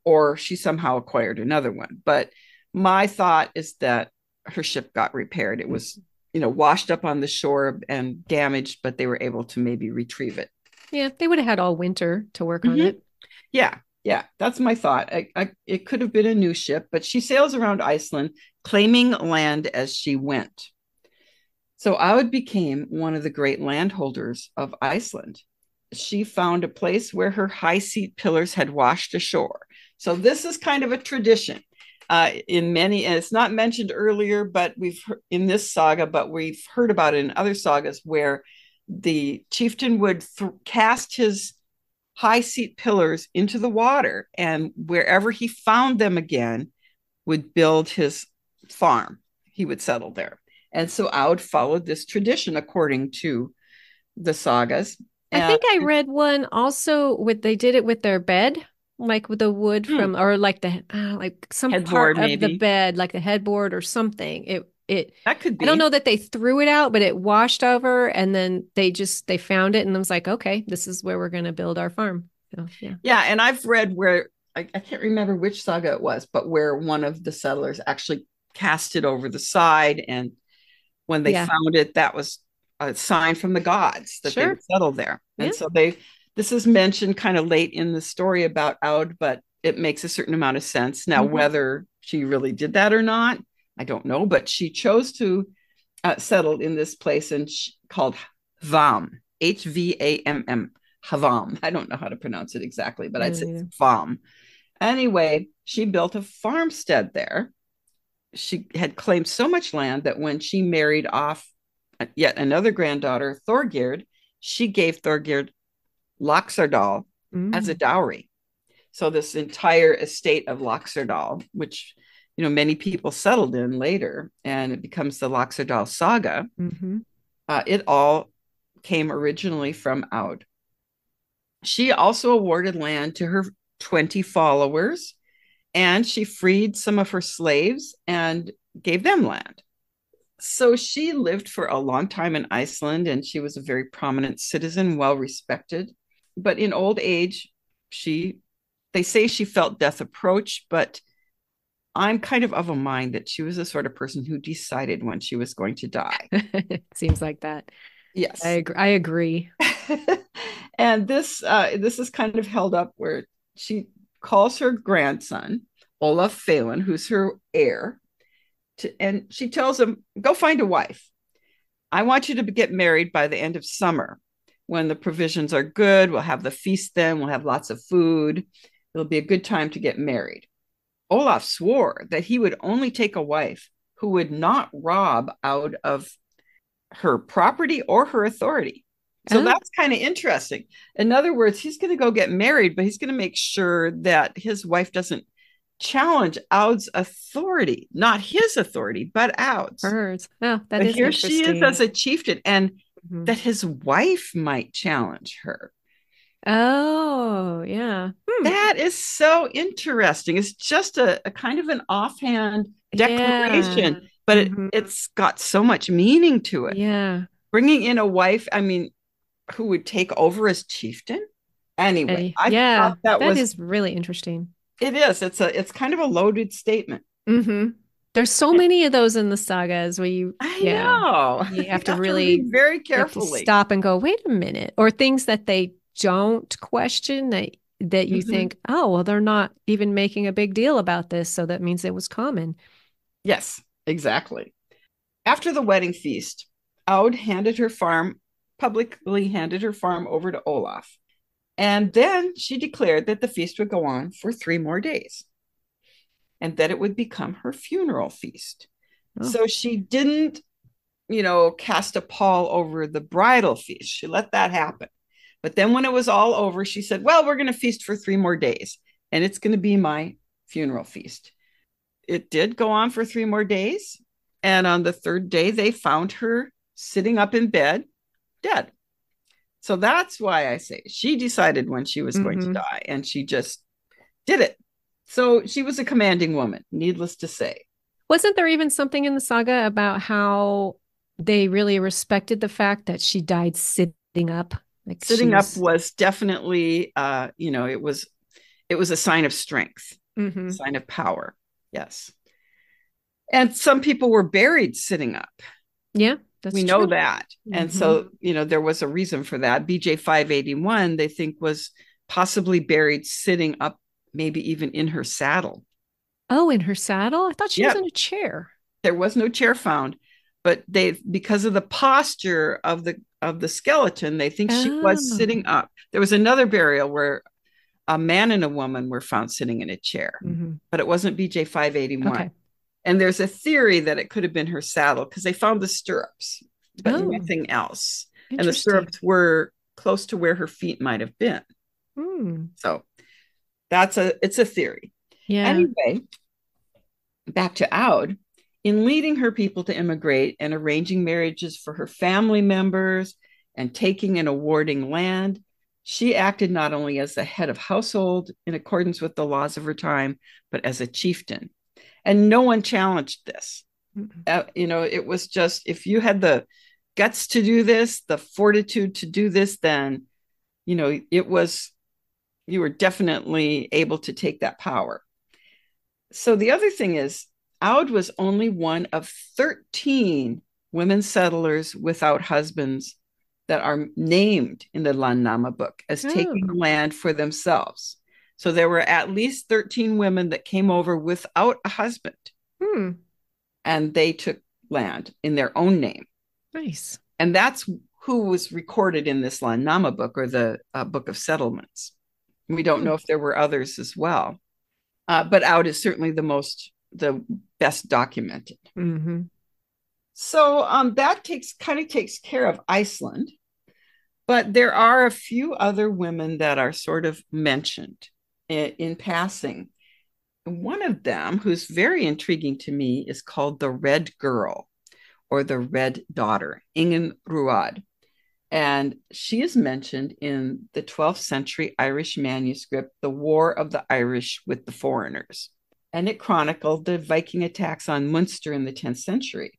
Speaker 2: or she somehow acquired another one. But my thought is that her ship got repaired. It was, washed up on the shore and damaged, but they were able to maybe retrieve it.
Speaker 1: Yeah, they would have had all winter to work on
Speaker 2: Mm-hmm.
Speaker 1: it.
Speaker 2: Yeah, yeah, that's my thought. It could have been a new ship, but she sails around Iceland, claiming land as she went. So Aud became one of the great landholders of Iceland. She found a place where her high seat pillars had washed ashore. So this is kind of a tradition in many, and it's not mentioned earlier, but in this saga, but we've heard about it in other sagas where the chieftain would cast his high seat pillars into the water, and wherever he found them again, would build his farm. He would settle there. And so Aud followed this tradition according to the sagas.
Speaker 1: I
Speaker 2: And
Speaker 1: think I read one also with they did it with their bed, like with the wood from or like the like some part
Speaker 2: headboard,
Speaker 1: of the
Speaker 2: maybe.
Speaker 1: bed, like the headboard or something. It
Speaker 2: That could
Speaker 1: I don't
Speaker 2: be.
Speaker 1: know that they threw it out, but it washed over and then they found it and it was like, okay, this is where we're gonna build our farm. So yeah.
Speaker 2: Yeah. And I've read where, I can't remember which saga it was, but where one of the settlers actually cast it over the side. And when they
Speaker 1: Yeah.
Speaker 2: found it, that was a sign from the gods that they
Speaker 1: Sure.
Speaker 2: would settle there.
Speaker 1: Yeah.
Speaker 2: And so this is mentioned kind of late in the story about Aud, but it makes a certain amount of sense. Now,
Speaker 1: Mhm.
Speaker 2: whether she really did that or not, I don't know, but she chose to settle in this place and called Vam, Hvamm, Havam. I don't know how to pronounce it exactly, but I'd say it's
Speaker 1: Yeah.
Speaker 2: Vam. Anyway, she built a farmstead there. She had claimed so much land that when she married off yet another granddaughter, Thorgerd, she gave Thorgerd Laxardal as a
Speaker 1: Mm.
Speaker 2: dowry. So this entire estate of Laxardal, which many people settled in later, and it becomes the Laxardal saga.
Speaker 1: Hmm.
Speaker 2: It all came originally from Aud. She also awarded land to her 20 followers, and she freed some of her slaves and gave them land. So she lived for a long time in Iceland, and she was a very prominent citizen, well respected. But in old age, they say she felt death approach, but I'm kind of a mind that she was the sort of person who decided when she was going to die.
Speaker 1: Seems like that.
Speaker 2: Yes.
Speaker 1: I agree.
Speaker 2: And this is kind of held up where she calls her grandson Olaf Phelan, who's her heir, and she tells him, go find a wife. I want you to get married by the end of summer when the provisions are good. We'll have the feast then. We'll have lots of food. It'll be a good time to get married. Olaf swore that he would only take a wife who would not rob out of her property or her authority. So
Speaker 1: Oh,
Speaker 2: that's kind of interesting. In other words, he's going to go get married, but he's going to make sure that his wife doesn't challenge Aud's authority, not his authority, but Aud's.
Speaker 1: hers. Oh, that
Speaker 2: But
Speaker 1: is
Speaker 2: here she is as
Speaker 1: interesting.
Speaker 2: a chieftain, and
Speaker 1: Mhm.
Speaker 2: that his wife might challenge her.
Speaker 1: Oh, yeah. Hmm.
Speaker 2: That is so interesting. It's just a kind of an offhand
Speaker 1: Yeah.
Speaker 2: declaration, but
Speaker 1: Hmm.
Speaker 2: it's got so much meaning to it.
Speaker 1: Yeah.
Speaker 2: Bringing in a wife, I mean, who would take over as chieftain? Anyway, I thought
Speaker 1: Yeah.
Speaker 2: that
Speaker 1: That
Speaker 2: was
Speaker 1: is really interesting.
Speaker 2: it is. It's kind of a loaded statement.
Speaker 1: Hmm. There's so many of those in the sagas where
Speaker 2: I
Speaker 1: yeah,
Speaker 2: know.
Speaker 1: you have
Speaker 2: You
Speaker 1: to
Speaker 2: have to read
Speaker 1: really,
Speaker 2: very
Speaker 1: you have to
Speaker 2: carefully.
Speaker 1: stop and go, wait a minute, or things that they don't question that you
Speaker 2: Mhm.
Speaker 1: think, oh, well, they're not even making a big deal about this, so that means it was common.
Speaker 2: Yes, exactly. After the wedding feast, Aud handed her farm, publicly handed her farm over to Olaf. And then she declared that the feast would go on for 3 more days and that it would become her funeral feast.
Speaker 1: Oh,
Speaker 2: So she didn't, cast a pall over the bridal feast. She let that happen. But then when it was all over, she said, well, we're going to feast for 3 more days and it's going to be my funeral feast. It did go on for 3 more days. And on the third day, they found her sitting up in bed, dead. So that's why I say she decided when she was going to
Speaker 1: hmm.
Speaker 2: die and she just did it. So she was a commanding woman, needless to say.
Speaker 1: Wasn't there even something in the saga about how they really respected the fact that she died sitting up? Like she
Speaker 2: Sitting up
Speaker 1: was.
Speaker 2: was definitely, it was a sign of strength, a
Speaker 1: Hmm.
Speaker 2: sign of power. Yes. And some people were buried sitting up.
Speaker 1: Yeah,
Speaker 2: We
Speaker 1: that's
Speaker 2: know
Speaker 1: true.
Speaker 2: that. And
Speaker 1: Hmm.
Speaker 2: so, there was a reason for that. BJ 581, they think, was possibly buried sitting up, maybe even in her saddle.
Speaker 1: Oh, in her saddle? I thought she was
Speaker 2: Yep.
Speaker 1: in a chair.
Speaker 2: There was no chair found, but because of the posture of the skeleton, they think she was
Speaker 1: Oh.
Speaker 2: sitting up. There was another burial where a man and a woman were found sitting in a chair,
Speaker 1: Hmm.
Speaker 2: but it wasn't BJ 581.
Speaker 1: Okay.
Speaker 2: And there's a theory that it could have been her saddle because they found the stirrups, but
Speaker 1: Oh,
Speaker 2: nothing else. And the
Speaker 1: interesting.
Speaker 2: stirrups were close to where her feet might have been.
Speaker 1: Hmm.
Speaker 2: So it's a theory.
Speaker 1: Yeah.
Speaker 2: Anyway, back to Aud. In leading her people to immigrate and arranging marriages for her family members and taking and awarding land, she acted not only as the head of household in accordance with the laws of her time, but as a chieftain. And no one challenged this.
Speaker 1: Mm-mm.
Speaker 2: It was just if you had the guts to do this, the fortitude to do this, then, it was, you were definitely able to take that power. So the other thing is, Aud was only one of 13 women settlers without husbands that are named in the Landnama book as taking the
Speaker 1: Oh.
Speaker 2: land for themselves. So there were at least 13 women that came over without a husband,
Speaker 1: Hmm.
Speaker 2: and they took land in their own name.
Speaker 1: Nice.
Speaker 2: And that's who was recorded in this Landnama book, or the Book of Settlements. We don't
Speaker 1: Hmm.
Speaker 2: know if there were others as well. But Aud is certainly the best documented.
Speaker 1: Hmm.
Speaker 2: So that takes care of Iceland, but there are a few other women that are sort of mentioned in passing. One of them, who's very intriguing to me, is called the Red Girl or the Red Daughter, Ingen Ruad. And she is mentioned in the 12th century Irish manuscript, The War of the Irish with the Foreigners. And it chronicled the Viking attacks on Munster in the 10th century.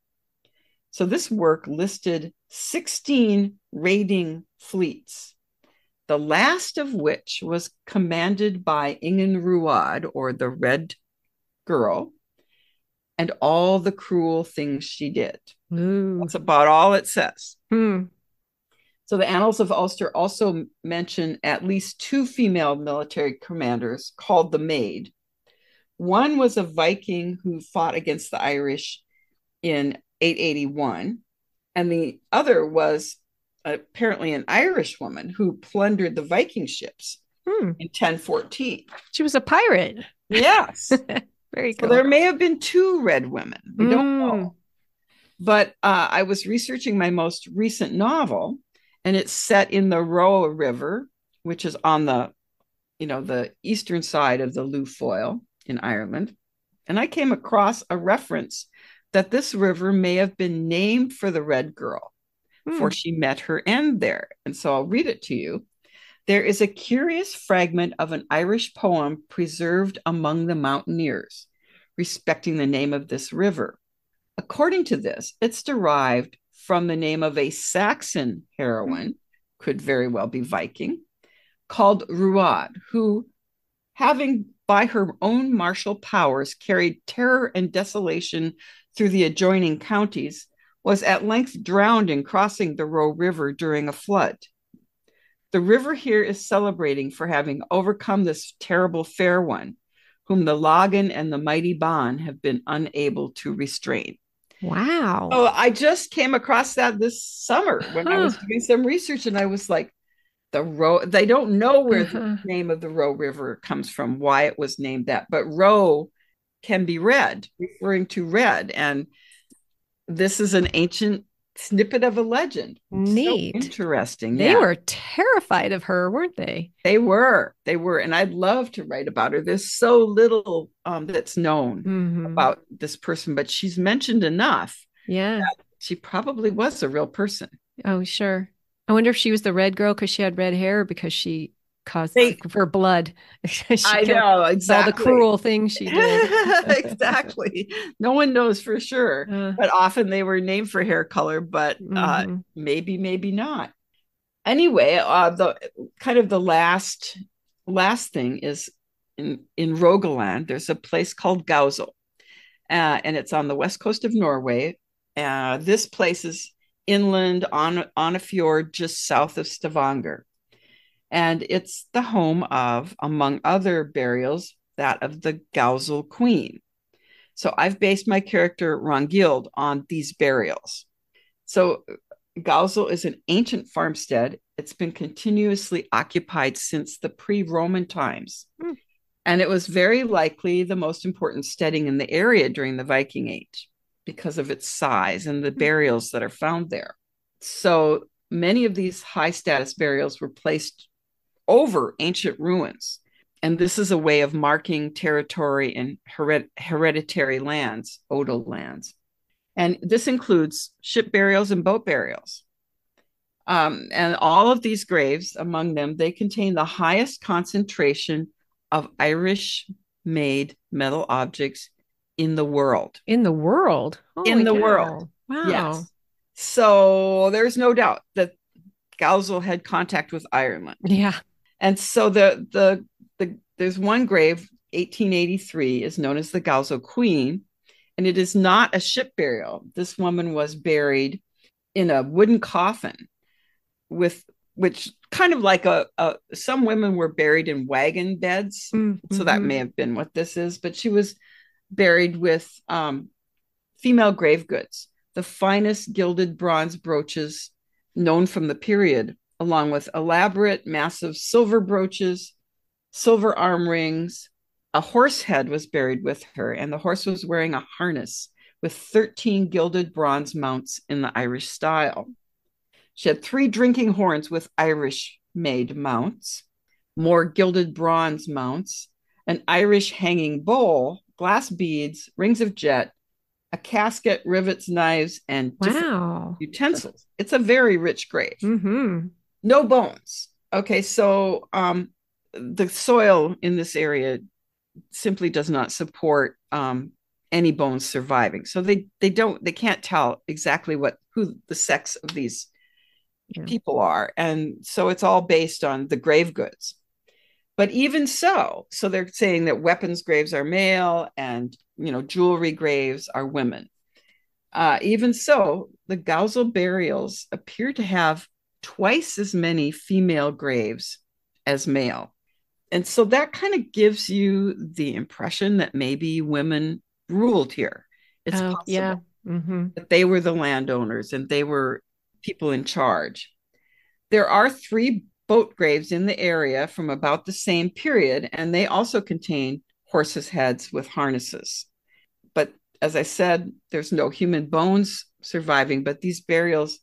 Speaker 2: So this work listed 16 raiding fleets, the last of which was commanded by Ingen Ruad, or the Red Girl, and all the cruel things she did.
Speaker 1: Ooh.
Speaker 2: That's about all it says.
Speaker 1: Hmm.
Speaker 2: So the Annals of Ulster also mention at least two female military commanders called the Maid, One was a Viking who fought against the Irish in 881, and the other was apparently an Irish woman who plundered the Viking ships
Speaker 1: Hmm.
Speaker 2: in 1014.
Speaker 1: She was a pirate.
Speaker 2: Yes.
Speaker 1: Very
Speaker 2: So there
Speaker 1: cool.
Speaker 2: may have been two red women. We don't
Speaker 1: Mm.
Speaker 2: know. But I was researching my most recent novel, and it's set in the Roa River, which is on the eastern side of the Lufoyle in Ireland. And I came across a reference that this river may have been named for the red girl, for
Speaker 1: Mm.
Speaker 2: she met her end there. And so I'll read it to you. There is a curious fragment of an Irish poem preserved among the mountaineers respecting the name of this river. According to this, it's derived from the name of a Saxon heroine, could very well be Viking, called Ruad, who, having by her own martial powers carried terror and desolation through the adjoining counties, was at length drowned in crossing the Roe River during a flood. The river here is celebrating for having overcome this terrible fair one, whom the Login and the mighty Ban have been unable to restrain.
Speaker 1: Wow.
Speaker 2: Oh, I just came across that this summer when I
Speaker 1: Huh.
Speaker 2: was doing some research, and I was like, they don't know where the
Speaker 1: Uh-huh.
Speaker 2: name of the Roe River comes from, why it was named that, but Roe can be red, referring to red. And this is an ancient snippet of a legend. So
Speaker 1: Neat.
Speaker 2: interesting.
Speaker 1: They
Speaker 2: Yeah.
Speaker 1: were terrified of her, weren't they?
Speaker 2: They were, and I'd love to write about her. There's so little that's known
Speaker 1: Hmm.
Speaker 2: about this person, but she's mentioned enough.
Speaker 1: Yeah.
Speaker 2: She probably was a real person.
Speaker 1: Oh, sure. I wonder if she was the red girl because she had red hair or because she caused
Speaker 2: They,
Speaker 1: her blood. She
Speaker 2: I
Speaker 1: killed
Speaker 2: know
Speaker 1: all the
Speaker 2: exactly.
Speaker 1: cruel things she did.
Speaker 2: Exactly. No one knows for sure,
Speaker 1: Uh,
Speaker 2: but often they were named for hair color, but
Speaker 1: hmm.
Speaker 2: maybe not. Anyway, the kind of the last thing is in Rogaland. There's a place called Gausel, and it's on the west coast of Norway. This place is inland on a fjord just south of Stavanger, and it's the home of, among other burials, that of the Gausel Queen. So I've based my character Rongild on these burials. So Gausel is an ancient farmstead. It's been continuously occupied since the pre-Roman times.
Speaker 1: Mm.
Speaker 2: And it was very likely the most important steading in the area during the Viking Age because of its size and the burials that are found there. So many of these high status burials were placed over ancient ruins. And this is a way of marking territory in hereditary lands, odal lands. And this includes ship burials and boat burials. And all of these graves, among them, they contain the highest concentration of Irish made metal objects in the world.
Speaker 1: In the world.
Speaker 2: In
Speaker 1: Holy
Speaker 2: the world.
Speaker 1: cow. Wow.
Speaker 2: Yes. So there's no doubt that Gausel had contact with Ireland.
Speaker 1: Yeah.
Speaker 2: And so there's one grave, 1883, is known as the Gausel Queen, and it is not a ship burial. This woman was buried in a wooden coffin with which kind of like some women were buried in wagon beds. So that
Speaker 1: Mm-hmm.
Speaker 2: may have been what this is, but she was buried with female grave goods, the finest gilded bronze brooches known from the period, along with elaborate, massive silver brooches, silver arm rings. A horse head was buried with her, and the horse was wearing a harness with 13 gilded bronze mounts in the Irish style. She had 3 drinking horns with Irish made mounts, more gilded bronze mounts, an Irish hanging bowl, glass beads, rings of jet, a casket, rivets, knives, and different
Speaker 1: Wow.
Speaker 2: utensils. It's a very rich grave.
Speaker 1: Mm-hmm.
Speaker 2: No bones. Okay, so the soil in this area simply does not support any bones surviving. So they can't tell exactly who the sex of these
Speaker 1: Yeah.
Speaker 2: people are, and so it's all based on the grave goods. But even so they're saying that weapons graves are male, and jewelry graves are women. Even so, the Gausel burials appear to have twice as many female graves as male. And so that kind of gives you the impression that maybe women ruled here. It's
Speaker 1: Oh, yeah.
Speaker 2: possible
Speaker 1: Mm-hmm.
Speaker 2: that they were the landowners and they were people in charge. There are 3 boat graves in the area from about the same period, and they also contain horses' heads with harnesses. But as I said, there's no human bones surviving, but these burials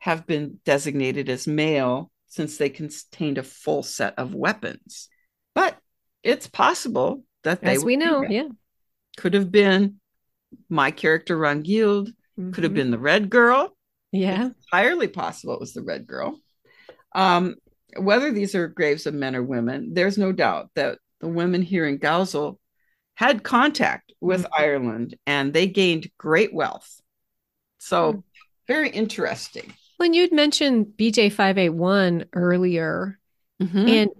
Speaker 2: have been designated as male since they contained a full set of weapons. But it's possible that they
Speaker 1: As
Speaker 2: were
Speaker 1: we know,
Speaker 2: female.
Speaker 1: yeah.
Speaker 2: Could have been my character Rangild, could have
Speaker 1: Mm-hmm.
Speaker 2: been the red girl. It's
Speaker 1: Yeah.
Speaker 2: entirely possible it was the red girl. Um, Whether these are graves of men or women, there's no doubt that the women here in Gausel had contact with
Speaker 1: Mm-hmm.
Speaker 2: Ireland and they gained great wealth. So, very interesting.
Speaker 1: When you'd mentioned BJ 581 earlier,
Speaker 2: Mm-hmm.
Speaker 1: and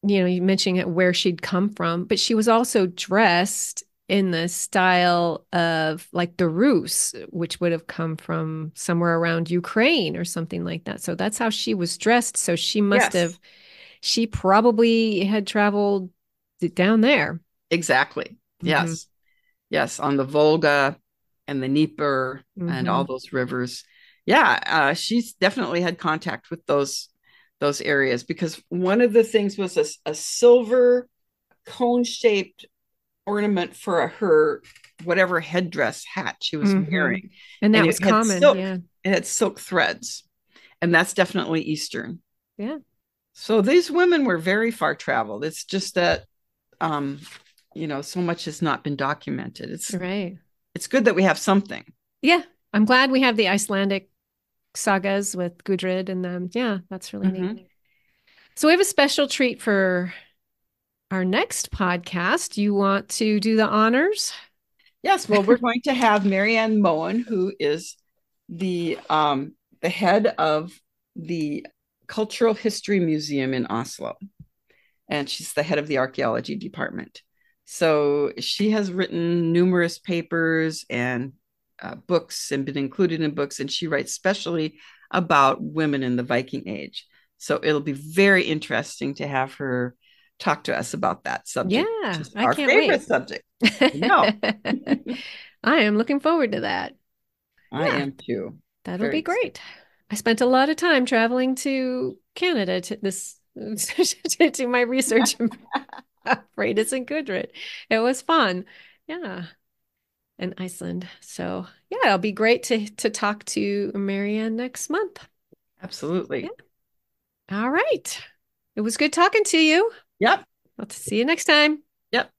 Speaker 1: you mentioning it where she'd come from, but she was also dressed in the style of like the Rus, which would have come from somewhere around Ukraine or something like that. So that's how she was dressed. So
Speaker 2: Yes,
Speaker 1: she probably had traveled down there.
Speaker 2: exactly.
Speaker 1: Mm-hmm.
Speaker 2: Yes, yes, on the Volga and the Dnieper and all
Speaker 1: Mm-hmm.
Speaker 2: those rivers. Yeah, she's definitely had contact with those areas because one of the things was a silver cone-shaped ornament for her whatever headdress hat she was
Speaker 1: Mm-hmm.
Speaker 2: wearing,
Speaker 1: And
Speaker 2: and
Speaker 1: that
Speaker 2: it
Speaker 1: was
Speaker 2: had
Speaker 1: common.
Speaker 2: silk.
Speaker 1: Yeah.
Speaker 2: It had silk threads, and that's definitely Eastern.
Speaker 1: Yeah.
Speaker 2: So these women were very far traveled. It's just that um, so much has not been documented.
Speaker 1: Right.
Speaker 2: It's good that we have something.
Speaker 1: Yeah. I'm glad we have the Icelandic sagas with Gudrid and them. Yeah, that's really neat.
Speaker 2: Mm-hmm.
Speaker 1: So we have a special treat for our next podcast. You want to do the honors?
Speaker 2: Yes, well, we're going to have Marianne Moen, who is the head of the Cultural History Museum in Oslo, and she's the head of the archaeology department. So she has written numerous papers and books and been included in books, and she writes specially about women in the Viking Age. So it'll be very interesting to have her talk to us about that subject, which
Speaker 1: Yeah,
Speaker 2: is
Speaker 1: I
Speaker 2: our
Speaker 1: can't
Speaker 2: favorite
Speaker 1: wait.
Speaker 2: subject. No,
Speaker 1: I am looking forward to that.
Speaker 2: I
Speaker 1: Yeah,
Speaker 2: am too.
Speaker 1: that'll
Speaker 2: Very
Speaker 1: be
Speaker 2: excited.
Speaker 1: great. I spent a lot of time traveling to Canada to this to do my research about Freydis and Gudrid. It was fun. Yeah. And Iceland. So yeah, it'll be great to talk to Marianne next month. Yeah.
Speaker 2: Absolutely.
Speaker 1: All right. It was good talking to you.
Speaker 2: Yep.
Speaker 1: I'll see you next time.
Speaker 2: Yep.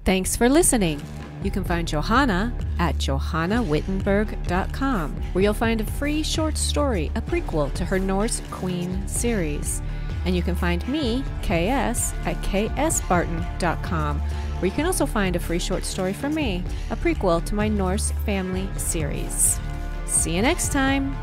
Speaker 1: Thanks for listening. You can find Johanna at johannawittenberg.com, where you'll find a free short story, a prequel to her Norse Queen series. And you can find me, K.S., at ksbarton.com, where you can also find a free short story from me, a prequel to my Norse family series. See you next time.